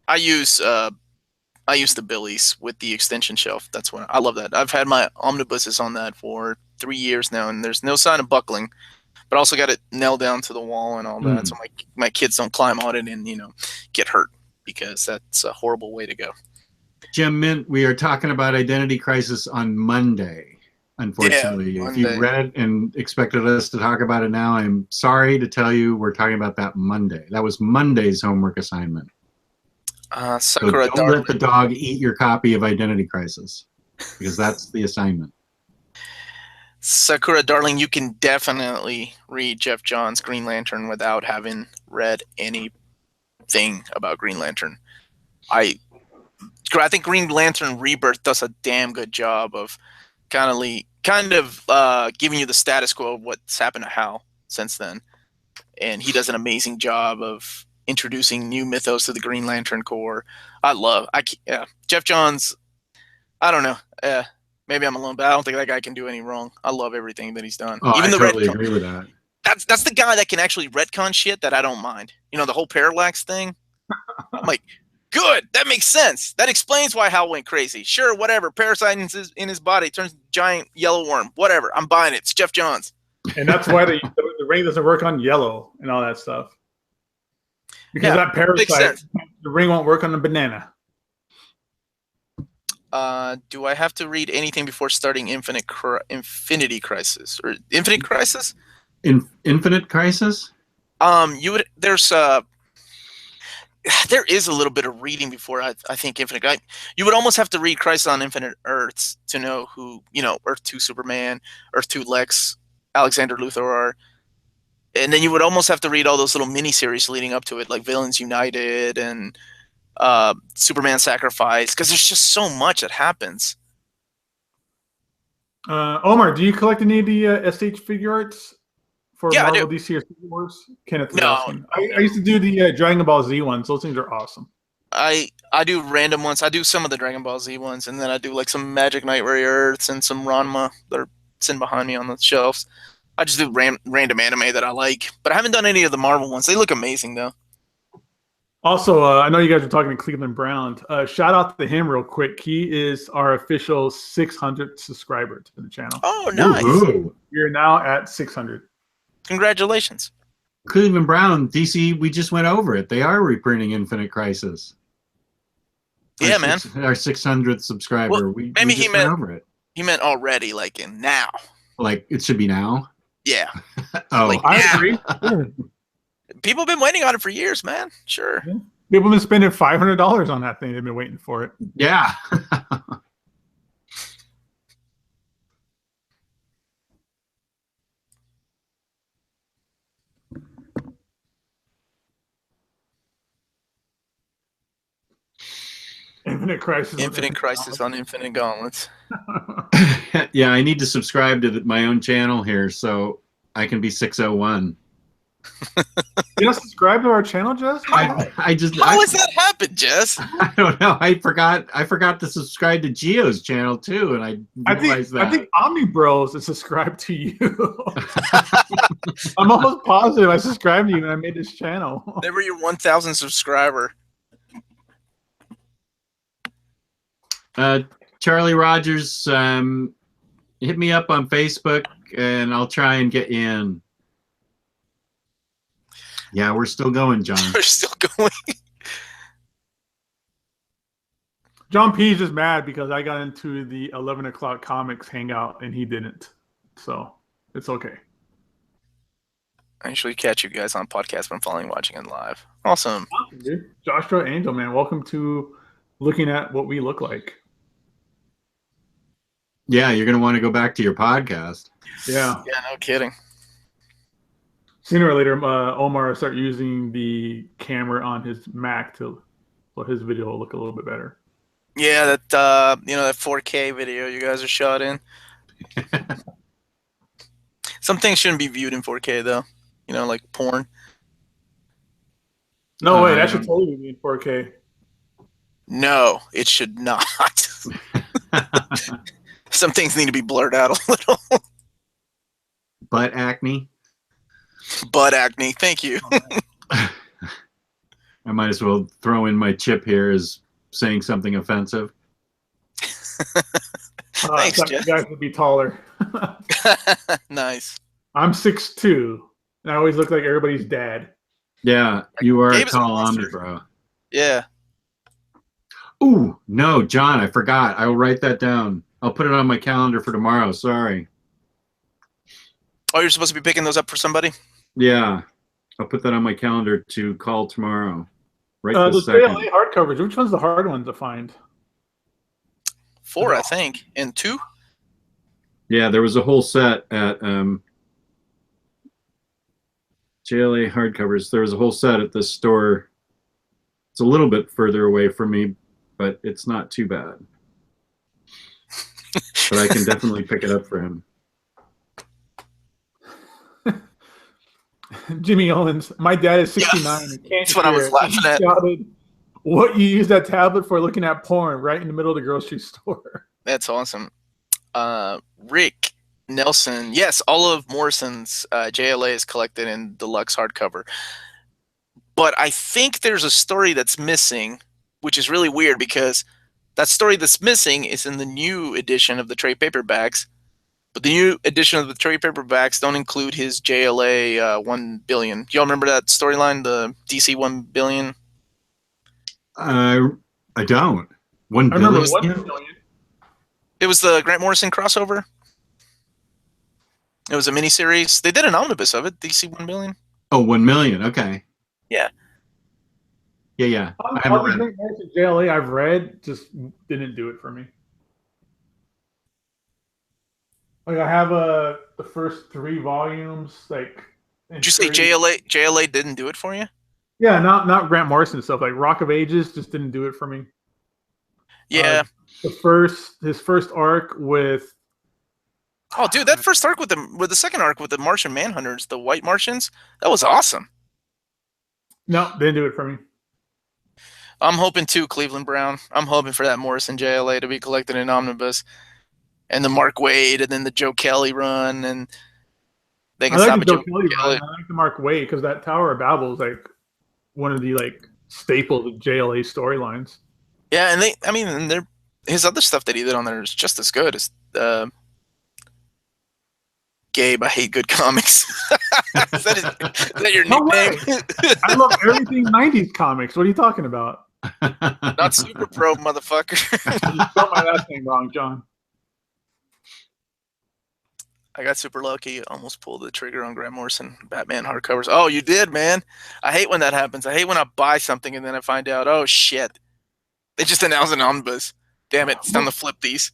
I use the Billies with the extension shelf. That's what I love that. I've had my omnibuses on that for 3 years now, and there's no sign of buckling. But I also got it nailed down to the wall and all that, so my kids don't climb on it and get hurt, because that's a horrible way to go. Jim Mint, we are talking about Identity Crisis on Monday, unfortunately. Yeah, If you read it and expected us to talk about it now, I'm sorry to tell you we're talking about that Monday. That was Monday's homework assignment. So don't let the dog eat your copy of Identity Crisis, because that's the assignment. Sakura Darling, you can definitely read Jeff Johns' Green Lantern without having read anything about Green Lantern. I think Green Lantern Rebirth does a damn good job of kind of giving you the status quo of what's happened to Hal since then. And he does an amazing job of introducing new mythos to the Green Lantern Corps. Jeff Johns, I don't know. Maybe I'm alone, but I don't think that guy can do any wrong. I love everything that he's done. Oh, Even I totally agree with that. That's the guy that can actually retcon shit that I don't mind. The whole parallax thing. I'm like, good. That makes sense. That explains why Hal went crazy. Sure, whatever. Parasite in his body turns into a giant yellow worm. Whatever. I'm buying it. It's Jeff Johns. And that's why the ring doesn't work on yellow and all that stuff. Because that parasite, the ring won't work on the banana. Do I have to read anything before starting Infinity Crisis or Infinite Crisis? Infinite Crisis? There is a little bit of reading before I think Infinite. You would almost have to read Crisis on Infinite Earths to know who Earth 2 Superman, Earth 2 Lex, Alexander Luthor are. And then you would almost have to read all those little mini-series leading up to it, like Villains United and Superman Sacrifice, because there's just so much that happens. Omar, do you collect any of the SH figure arts for Marvel, DC, or Star Wars? Kenneth, no. I used to do the Dragon Ball Z ones. Those things are awesome. I do random ones. I do some of the Dragon Ball Z ones, and then I do like some Magic Knight Ray Earths and some Ranma that are sitting behind me on the shelves. I just do random anime that I like, but I haven't done any of the Marvel ones. They look amazing, though. Also, I know you guys are talking to Cleveland Brown. Shout out to him real quick. He is our official 600th subscriber to the channel. Oh, nice. Ooh. We're now at 600. Congratulations. Cleveland Brown, DC, we just went over it. They are reprinting Infinite Crisis. Yeah, man. Our 600th subscriber. Well, we maybe just went over it. He meant already, like in now. Like it should be now? Yeah. Oh, like I agree. People have been waiting on it for years, man. Sure. Yeah. People have been spending $500 on that thing. They've been waiting for it. Yeah. Infinite Crisis. Infinite Crisis on Infinite Gauntlets. Yeah, I need to subscribe to my own channel here so I can be 601. You don't subscribe to our channel, Jess? How has that happened, Jess? I don't know. I forgot to subscribe to Gio's channel too, and I realized that. I think Omnibros is subscribed to you. I'm almost positive I subscribed to you when I made this channel. They were your 1,000th subscriber. Charlie Rogers, hit me up on Facebook, and I'll try and get you in. Yeah, we're still going, John. We're still going. John P's is mad because I got into the 11 o'clock comics hangout and he didn't. So it's okay. I usually catch you guys on podcast when following watching it live. Awesome. Awesome, dude. Joshua Angel, man. Welcome to looking at what we look like. Yeah, you're going to want to go back to your podcast. Yeah. Yeah, no kidding. Sooner or later, Omar will start using the camera on his Mac so his video will look a little bit better. Yeah, that that 4K video you guys are shot in. Some things shouldn't be viewed in 4K though. Like porn. No way, that should totally be in 4K. No, it should not. Some things need to be blurred out a little. Butt acne. Butt acne. Thank you. I might as well throw in my chip here as saying something offensive. Thanks, You Jeff. guys would be taller. Nice. I'm 6'2", and I always look like everybody's dad. Yeah, you are Gabe a is a tall monster. Omnibro. Yeah. Ooh, no, John, I forgot. I will write that down. I'll put it on my calendar for tomorrow. Sorry. Oh, you're supposed to be picking those up for somebody? Yeah, I'll put that on my calendar to call tomorrow. Right The this second. JLA hardcovers, which one's the hard one to find? 4, I think, and 2. Yeah, there was a whole set at JLA hardcovers. There was a whole set at this store. It's a little bit further away from me, but it's not too bad. But I can definitely pick it up for him. Jimmy Owens, my dad is 69 and can't That's what I was hear. laughing He at. shouted, "What you use that tablet for? Looking at porn right in the middle of the grocery store." That's awesome. Rick Nelson. Yes, all of Morrison's JLA is collected in deluxe hardcover. But I think there's a story that's missing, which is really weird because that story that's missing is in the new edition of the trade paperbacks. But the new edition of the trade paperbacks don't include his JLA 1 billion. Do y'all remember that storyline, the DC 1 billion? I don't. I remember $1 1 billion? billion. It was the Grant Morrison crossover. It was a miniseries. They did an omnibus of it, DC 1 billion. Oh, 1 million. Okay. Yeah. Yeah. I All haven't the read it. Grant Morrison JLA I've read just didn't do it for me. Like I have the first 3 volumes. Like, Did you say JLA didn't do it for you? Yeah, not Grant Morrison stuff. Like Rock of Ages just didn't do it for me. Yeah. His first arc with. Oh, dude, that first arc with the second arc with the Martian Manhunters, the White Martians, that was awesome. No, didn't do it for me. I'm hoping too, Cleveland Brown. I'm hoping for that Morrison JLA to be collected in omnibus, and the Mark Waid, and then the Joe Kelly run, and they can I stop like at the Joe Joe Kelly Kelly. run. I like the Mark Waid because that Tower of Babel is like one of the staples of JLA storylines. Yeah, and his other stuff that he did on there is just as good as Gabe. I hate good comics. is that your No nickname? I love everything 90s comics. What are you talking about? Not Super Pro, motherfucker. You spelled my last name wrong, John. I got super lucky. Almost pulled the trigger on Grant Morrison Batman hardcovers. Oh, you did, man. I hate when that happens. I hate when I buy something and then I find out, oh, shit. They just announced an omnibus. Damn it. It's time to flip these.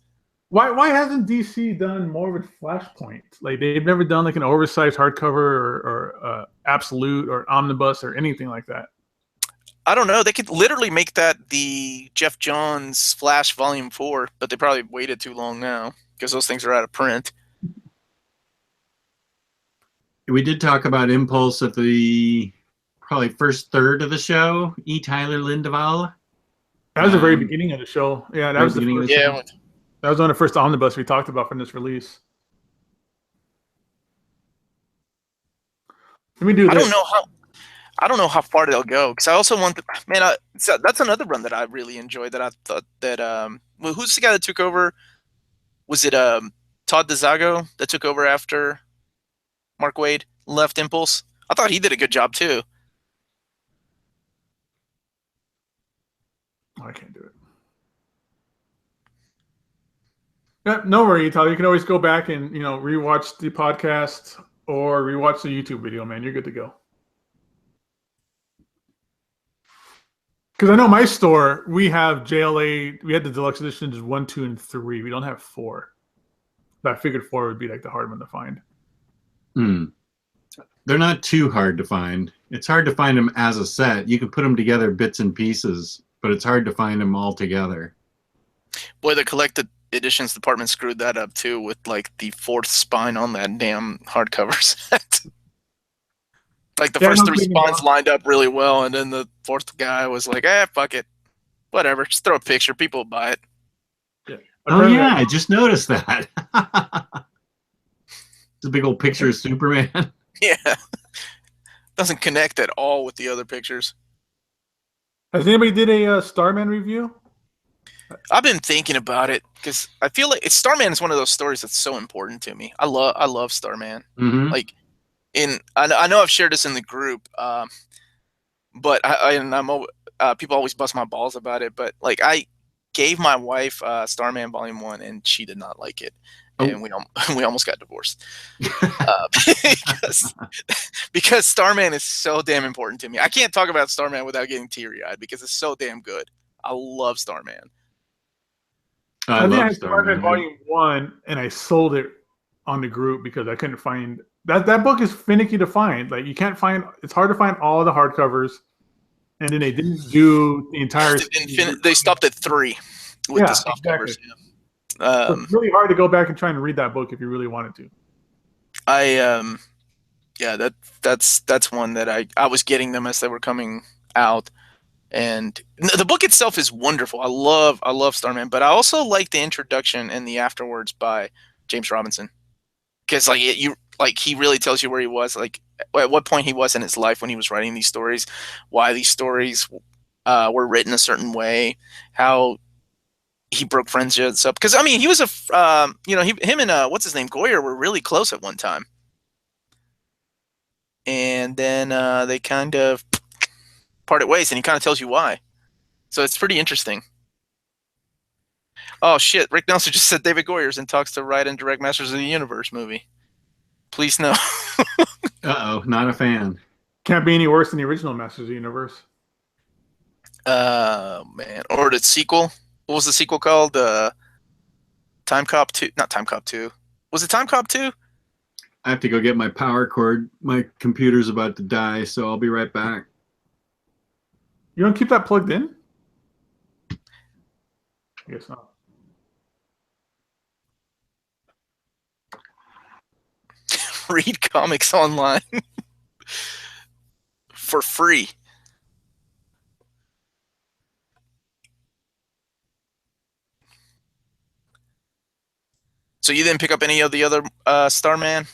Why hasn't DC done more with Flashpoint? Like they've never done like an oversized hardcover or Absolute or Omnibus or anything like that. I don't know. They could literally make that the Jeff Johns Flash Volume 4, but they probably waited too long now because those things are out of print. We did talk about Impulse at the probably first third of the show. E. Tyler Lindeval. That was the very beginning of the show. Yeah, that Very was the beginning of first, the Yeah. that was one of the first omnibus we talked about from this release. Let me do I this. don't know how far they'll go because I also want so that's another run that I really enjoyed that I thought that well, who's the guy that took over? Was it Todd DeZago that took over after Mark Waid left Impulse? I thought he did a good job too. Oh, I can't do it. Yeah, no worry, Tyler. You can always go back and rewatch the podcast or rewatch the YouTube video. Man, you're good to go. Because I know my store, we have JLA. We had the deluxe editions 1, 2, and 3. We don't have 4. But I figured 4 would be like the hard one to find. They're not too hard to find. It's hard to find them as a set. You can put them together bits and pieces, but it's hard to find them all together. Boy, the collected editions department screwed that up too with like the 4th spine on that damn hardcover set. Like the first 3 spines lined up really well, and then the 4th guy was like, fuck it. Whatever, just throw a picture. People will buy it. Yeah. Oh, yeah, I just noticed that. It's a big old picture of Superman. Yeah. Doesn't connect at all with the other pictures. Has anybody did a Starman review? I've been thinking about it because I feel like Starman is one of those stories that's so important to me. I love Starman. Mm-hmm. Like, I know I've shared this in the group, but people always bust my balls about it. But like, I gave my wife Starman Volume 1, and she did not like it, and we almost got divorced because Starman is so damn important to me. I can't talk about Starman without getting teary-eyed because it's so damn good. I love Starman. I love Starman Volume 1, and I sold it on the group because I couldn't find that book is finicky to find. Like, you can't find. It's hard to find all the hardcovers, and then they didn't do the entire. They stopped at 3 with the soft covers. Yeah. So it's really hard to go back and try and read that book if you really wanted to. That's one that I was getting them as they were coming out. And the book itself is wonderful. I love Starman, but I also like the introduction and the afterwards by James Robinson, because he really tells you where he was, like at what point he was in his life when he was writing these stories, why these stories were written a certain way, how he broke friendships up. Because I mean, he was him and what's his name, Goyer, were really close at one time, and then they kind of parted ways, and he kind of tells you why. So it's pretty interesting. Oh shit! Rick Nelson just said David Goyer's in talks to write and direct Masters of the Universe movie. Please no. Not a fan. Can't be any worse than the original Masters of the Universe. Man, or the sequel. What was the sequel called? Time Cop 2. Not Time Cop 2. Was it Time Cop 2? I have to go get my power cord. My computer's about to die, so I'll be right back. You don't keep that plugged in? I guess not. Read comics online for free. So you didn't pick up any of the other Starman?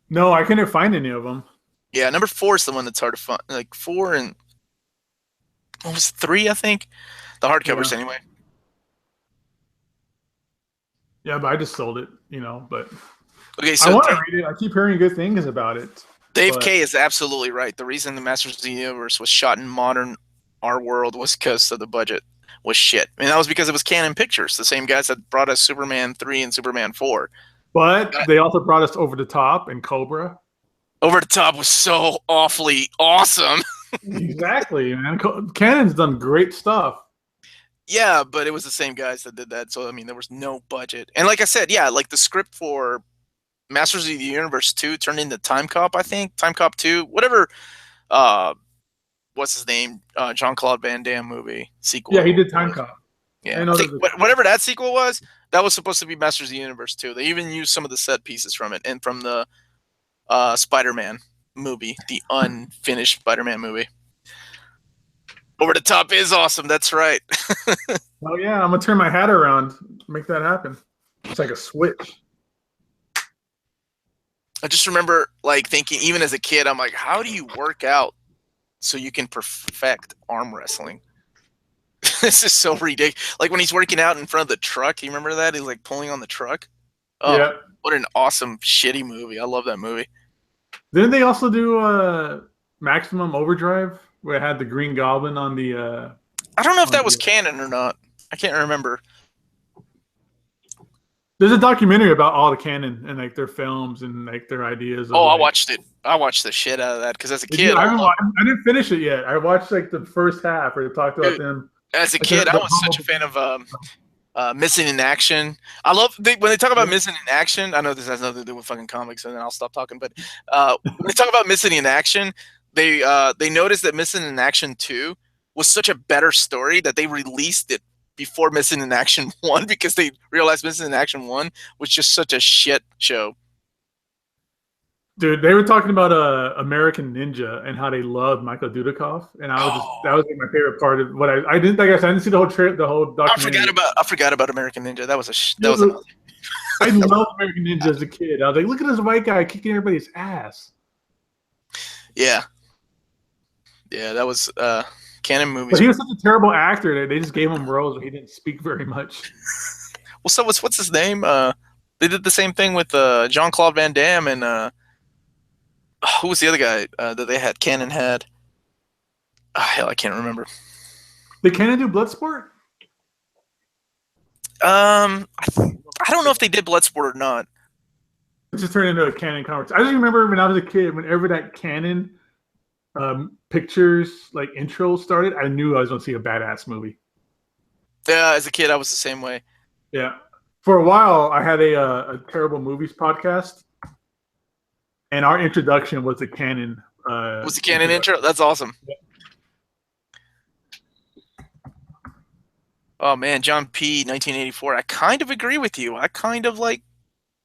No, I couldn't find any of them. Yeah, number 4 is the one that's hard to find. Like 4 and what was it, 3, I think? The hardcovers, anyway. Yeah, but I just sold it, but okay, so I want to read it. I keep hearing good things about it. Dave K is absolutely right. The reason the Masters of the Universe was shot in modern our world was because of the budget was shit. I mean, that was because it was Canon Pictures, the same guys that brought us Superman 3 and Superman 4. But they also brought us Over the Top and Cobra. Over the Top was so awfully awesome. Exactly, man. Canon's done great stuff. Yeah, but it was the same guys that did that. So, I mean, there was no budget. And like I said, yeah, like the script for Masters of the Universe 2 turned into Time Cop, I think. Time Cop 2, whatever, what's his name? Jean-Claude Van Damme movie sequel. Yeah, he did Time Cop. Yeah, I think whatever that sequel was, that was supposed to be Masters of the Universe 2. They even used some of the set pieces from it and from the Spider-Man movie, the unfinished Spider-Man movie. Over the Top is awesome. That's right. Oh yeah, I'm gonna turn my hat around, make that happen. It's like a switch. I just remember like thinking, even as a kid, I'm like, how do you work out so you can perfect arm wrestling? This is so ridiculous. Like when he's working out in front of the truck, you remember that? He's like pulling on the truck. Oh, yeah. What an awesome, shitty movie. I love that movie. Didn't they also do Maximum Overdrive, where it had the Green Goblin on the I don't know if that was canon or not. I can't remember. There's a documentary about all the canon and like their films and like their ideas. I watched it. I watched the shit out of that because as a kid, I didn't finish it yet. I watched like the first half where they talked about them. As a kid, I was such a fan of Missing in Action. I love when they talk about Missing in Action. I know this has nothing to do with fucking comics, and then I'll stop talking. But when they talk about Missing in Action, they noticed that Missing in Action 2 was such a better story that they released it before Missing in Action 1 because they realized Missing in Action 1 was just such a shit show. Dude, they were talking about American Ninja and how they loved Michael Dudikoff, and that was like my favorite part of what I didn't see the whole documentary. I forgot about American Ninja. That was I loved American Ninja as a kid. I was like, look at this white guy kicking everybody's ass. Yeah, that was canon movies. But he was such a terrible actor that they just gave him roles where he didn't speak very much. Well, so what's his name? They did the same thing with Jean-Claude Van Damme and who was the other guy that they had? Canon had. Hell, I can't remember. Did Canon do Bloodsport? I don't know if they did Bloodsport or not. It just turned into a Canon conversation. I just remember when I was a kid, whenever that Canon pictures like intro started, I knew I was going to see a badass movie. Yeah, as a kid, I was the same way. Yeah, for a while, I had a terrible movies podcast, and our introduction was the Canon. Was the Canon intro? That's awesome. Yeah. Oh man, John P. 1984. I kind of agree with you. I kind of like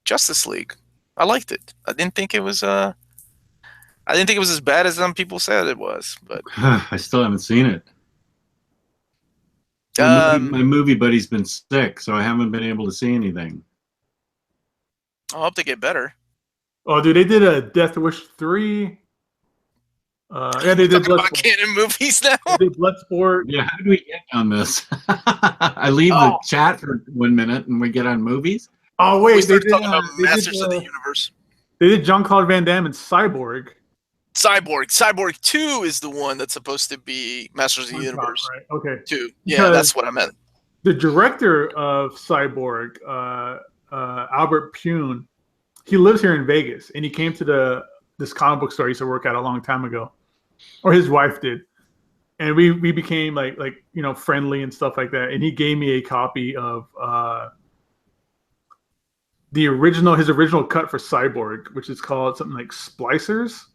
Justice League. I liked it. I didn't think it was as bad as some people said it was. But I still haven't seen it. My movie buddy's been sick, so I haven't been able to see anything. I hope they get better. Oh, dude, they did a Death Wish 3. Yeah, they did Bloodsport. Canon movies now. They did Bloodsport. Yeah, how do we get on this? I leave the chat for 1 minute and we get on movies. Oh wait, they did talking about Masters of the Universe. They did Jean-Claude Van Damme and Cyborg. Cyborg 2 is the one that's supposed to be Masters of the Universe. Right. Okay. 2. Yeah, that's what I meant. The director of Cyborg, Albert Pune, he lives here in Vegas, and he came to this comic book store I used to work at a long time ago, or his wife did, and we became like friendly and stuff like that. And he gave me a copy of his original cut for Cyborg, which is called something like Splicers.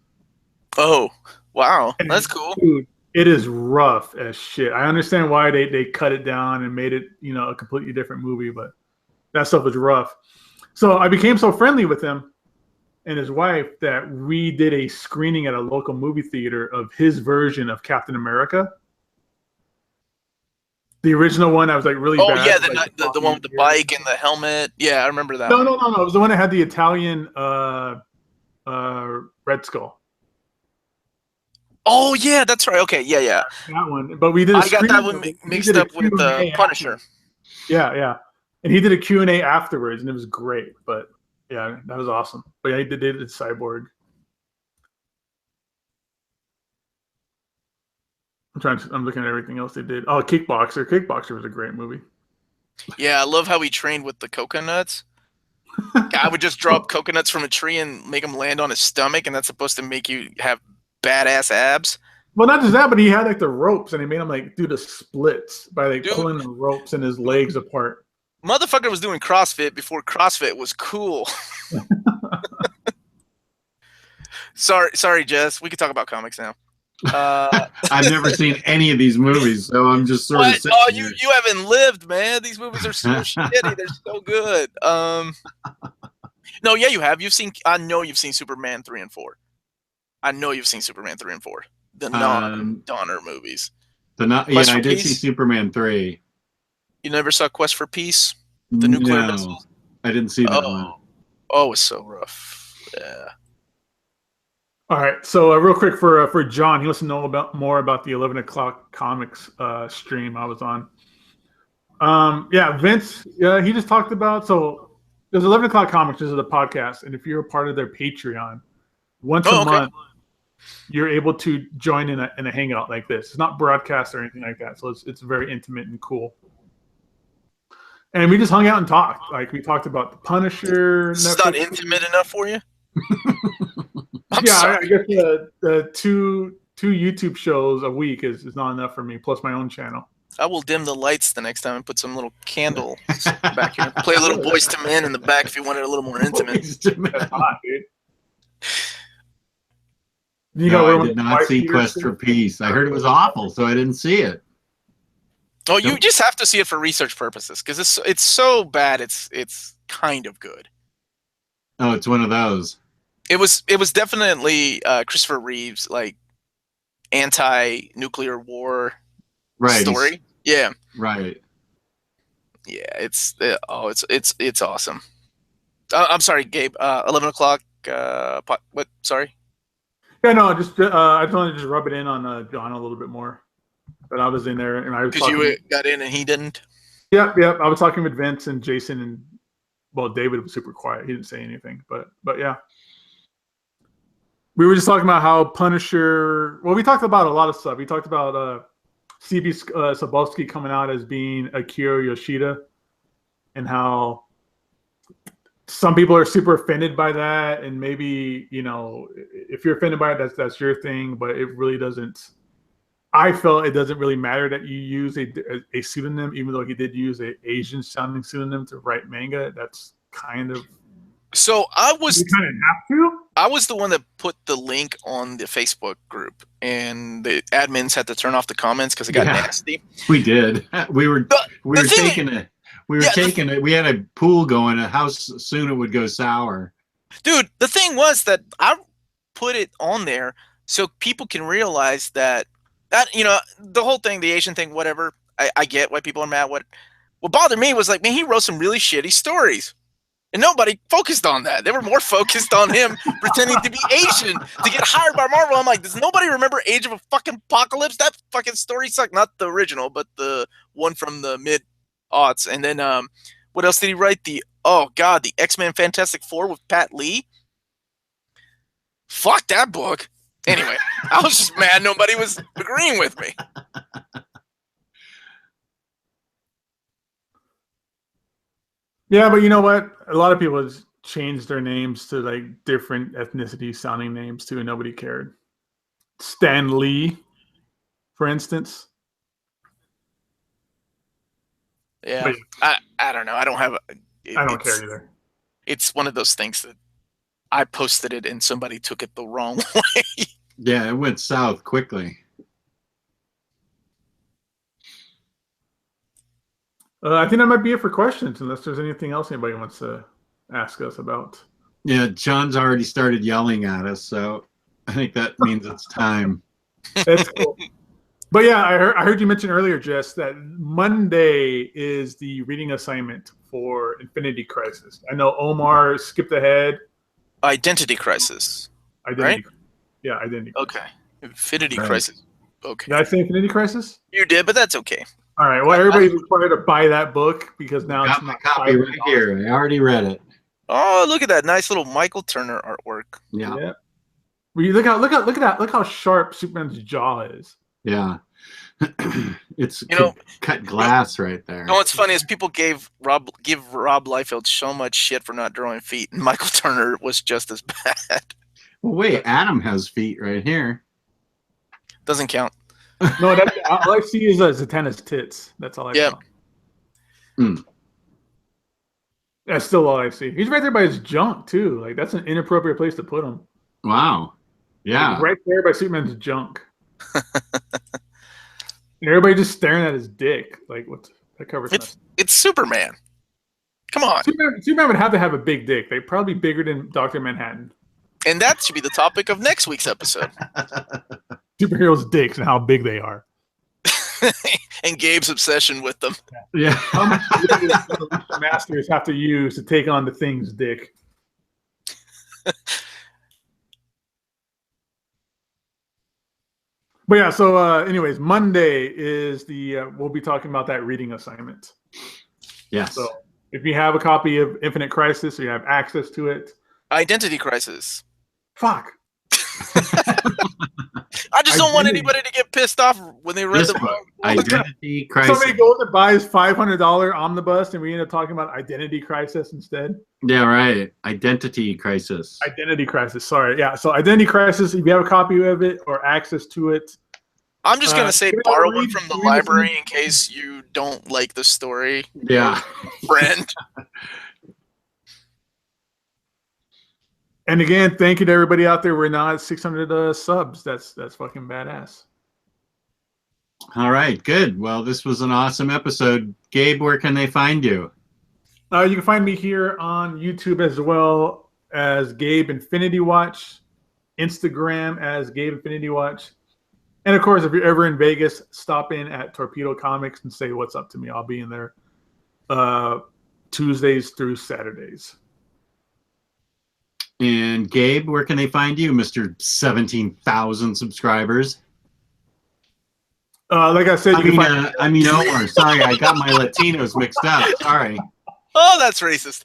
Oh, wow. That's cool. Dude, it is rough as shit. I understand why they cut it down and made it, a completely different movie, but that stuff was rough. So I became so friendly with him and his wife that we did a screening at a local movie theater of his version of Captain America. The original one, I was like really bad. Oh, yeah, the one with the bike and the helmet. Yeah, I remember that. No. It was the one that had the Italian Red Skull. Oh, yeah, that's right. Okay, yeah. That one. But we did I got that one mixed up with the Punisher. Yeah. And he did a Q&A afterwards, and it was great. But, yeah, that was awesome. But, yeah, he did Cyborg. I'm looking at everything else they did. Oh, Kickboxer. Kickboxer was a great movie. Yeah, I love how he trained with the coconuts. I would just drop coconuts from a tree and make them land on his stomach, and that's supposed to make you have badass abs. Well, not just that, but he had like the ropes, and he made him like do the splits by pulling the ropes and his legs apart. Motherfucker was doing CrossFit before CrossFit was cool. Sorry, Jess. We can talk about comics now. I've never seen any of these movies, so I'm just sort of. Oh, you haven't lived, man. These movies are so shitty. They're so good. No, yeah, you have. I know you've seen Superman 3 and 4. I know you've seen Superman 3 and 4. The non-Donner movies. I did see Superman 3. You never saw Quest for Peace? The nuclear missile? I didn't see that one. Oh, it's so rough. Yeah. All right, so real quick for John, he wants to know more about the 11 o'clock comics stream I was on. Vince, he just talked about, so there's 11 o'clock comics, this is a podcast, and if you're a part of their Patreon, once a month, you're able to join in a hangout like this. It's not broadcast or anything like that, so it's very intimate and cool. And we just hung out and talked. Like we talked about the Punisher. It's not intimate enough for you. I guess the two YouTube shows a week is not enough for me. Plus my own channel. I will dim the lights the next time and put some little candle back here. Play a little Boys to Men in the back if you want it a little more intimate. That's hot, dude. I did not see Quest for Peace. I heard it was awful, so I didn't see it. Oh, you just have to see it for research purposes because it's so bad. It's kind of good. Oh, it's one of those. It was definitely Christopher Reeve's like anti-nuclear war story. Yeah. Right. Yeah, it's awesome. I'm sorry, Gabe. 11 o'clock. What? Sorry. Yeah, no, I just wanted to just rub it in on John a little bit more. But I was in there and I was because you got in and he didn't. Yep. I was talking with Vince and Jason and David was super quiet. He didn't say anything, but yeah. We were just talking about how Punisher. Well, we talked about a lot of stuff. We talked about C.B. Cebulski coming out as being Akira Yoshida, and how some people are super offended by that, and maybe if you're offended by it, that's your thing. But it really doesn't. I felt it doesn't really matter that you use a pseudonym, even though he did use an Asian sounding pseudonym to write manga. That's kind of. So I was. You kind of have to. I was the one that put the link on the Facebook group, and the admins had to turn off the comments because it got nasty. We did. We were taking it. We had a pool going. How soon it would go sour. Dude, the thing was that I put it on there so people can realize that the whole thing, the Asian thing, whatever. I get why people are mad. What bothered me was like, man, he wrote some really shitty stories. And nobody focused on that. They were more focused on him pretending to be Asian to get hired by Marvel. I'm like, does nobody remember Age of a fucking Apocalypse? That fucking story sucked. Not the original, but the one from the mid-aughts. And then what else did he write? The X-Men Fantastic Four with Pat Lee. Fuck that book. Anyway, I was just mad nobody was agreeing with me. Yeah, but you know what? A lot of people have changed their names to like different ethnicity sounding names too, and nobody cared. Stan Lee, for instance. Yeah, I don't know. I don't have. I don't care either. It's one of those things that I posted it and somebody took it the wrong way. Yeah, it went south quickly. I think that might be it for questions, unless there's anything else anybody wants to ask us about. Yeah, John's already started yelling at us, so I think that means it's time. That's cool. But yeah, I heard you mention earlier, Jess, that Monday is the reading assignment for Infinity Crisis. I know Omar skipped ahead. Identity Crisis. Right? Yeah, Identity Crisis. Okay. Infinity Crisis. Okay. Did I say Infinity Crisis? You did, but that's okay. All right. Well, everybody's required to buy that book because now it's my copy right here. I already read it. Oh, look at that nice little Michael Turner artwork. Yeah. Well, you look at that. Look how sharp Superman's jaw is. Yeah. It's cut glass right there. What's funny is people give Rob Liefeld so much shit for not drawing feet, and Michael Turner was just as bad. Well, wait, Adam has feet right here. Doesn't count. No, all I see is Zatanna's tits. That's all I see. That's still all I see. He's right there by his junk too. Like that's an inappropriate place to put him. Wow. Yeah. Like, right there by Superman's junk. And everybody just staring at his dick. Like what? That covers. It's Superman. Come on. Superman would have to have a big dick. They'd probably be bigger than Dr. Manhattan. And that should be the topic of next week's episode. Superheroes' dicks and how big they are. And Gabe's obsession with them. Yeah. How much the masters have to use to take on the Thing's dick. But yeah, so anyways, Monday is we'll be talking about that reading assignment. Yes. So if you have a copy of Infinite Crisis or you have access to it. Identity Crisis. Fuck. I just don't want anybody to get pissed off when they read This the book, book. Identity Crisis. Somebody goes and buys $500 Omnibus, and we end up talking about Identity Crisis instead. Yeah, right. Identity Crisis. Identity Crisis. Sorry. Yeah. So Identity Crisis. If you have a copy of it or access to it, I'm just gonna say give it a borrow read. one from the Read it. library in case you don't like the story. Yeah. Friend. And again, thank you to everybody out there. We're now at 600 subs. That's fucking badass. All right, good. Well, this was an awesome episode. Gabe, where can they find you? You can find me here on YouTube as well as Gabe Infinity Watch, Instagram as Gabe Infinity Watch. And of course, if you're ever in Vegas, stop in at Torpedo Comics and say what's up to me. I'll be in there Tuesdays through Saturdays. And Gabe, where can they find you, Mr. 17,000 subscribers? Like I said, I mean, Omar. Sorry, I got my Latinos mixed up. Sorry. Oh, that's racist.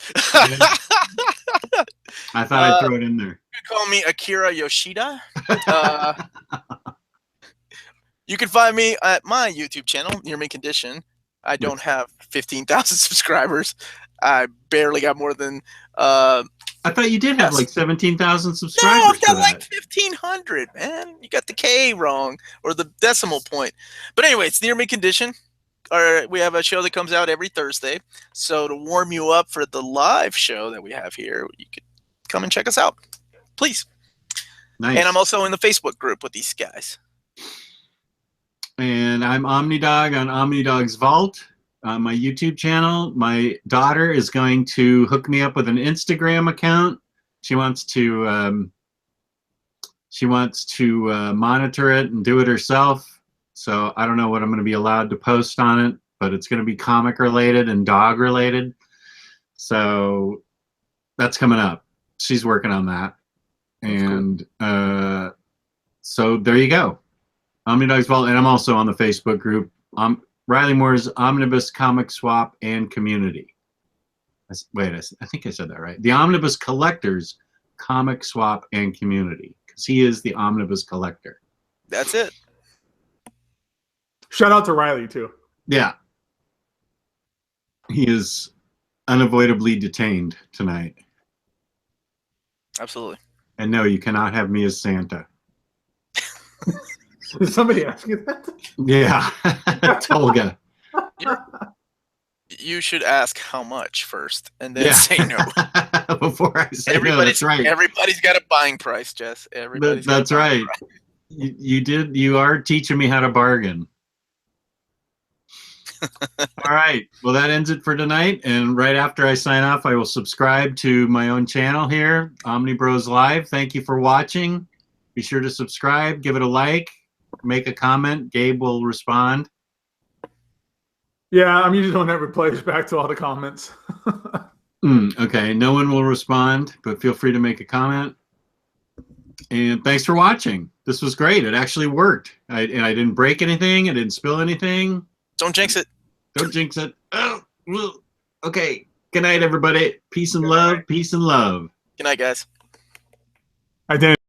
I thought I'd throw it in there. You can call me Akira Yoshida. You can find me at my YouTube channel, Near Mint Condition. I don't have 15,000 subscribers. I barely got more than. I thought you did have like 17,000 subscribers. No, I've got like 1,500, man. You got the K wrong or the decimal point. But anyway, it's Near Mint Condition. We have a show that comes out every Thursday. So to warm you up for the live show that we have here, you could come and check us out, please. Nice. And I'm also in the Facebook group with these guys. And I'm OmniDog on OmniDog's Vault, my YouTube channel. My daughter is going to hook me up with an Instagram account. She wants to monitor it and do it herself. So I don't know what I'm going to be allowed to post on it, but it's going to be comic related and dog related. So that's coming up. She's working on that. And so there you go. OmniDog's Vault, and I'm also on the Facebook group. Ryleymo's Omnibus Comic Swap and Community. Wait, I think I said that right. The Omnibus Collectors Comic Swap and Community, because he is the Omnibus Collector. That's it. Shout out to Riley too. Yeah. He is unavoidably detained tonight. Absolutely. And no, you cannot have me as Santa. Did somebody ask you that? Yeah. Tolga. You should ask how much first, and then say no. Before I say no, that's right. Everybody's got a buying price, Jess. That's right. You are teaching me how to bargain. All right. Well, that ends it for tonight. And right after I sign off, I will subscribe to my own channel here, Omnibroslive. Thank you for watching. Be sure to subscribe, give it a like, make a comment. Gabe will respond. Yeah, I'm usually the one that replies back to all the comments. Okay, no one will respond, but feel free to make a comment. And thanks for watching. This was great. It actually worked. And I didn't break anything. I didn't spill anything. Don't jinx it. Don't jinx it. Oh, okay. Good night, everybody. Peace and love. Peace and love. Good night, guys. I didn't.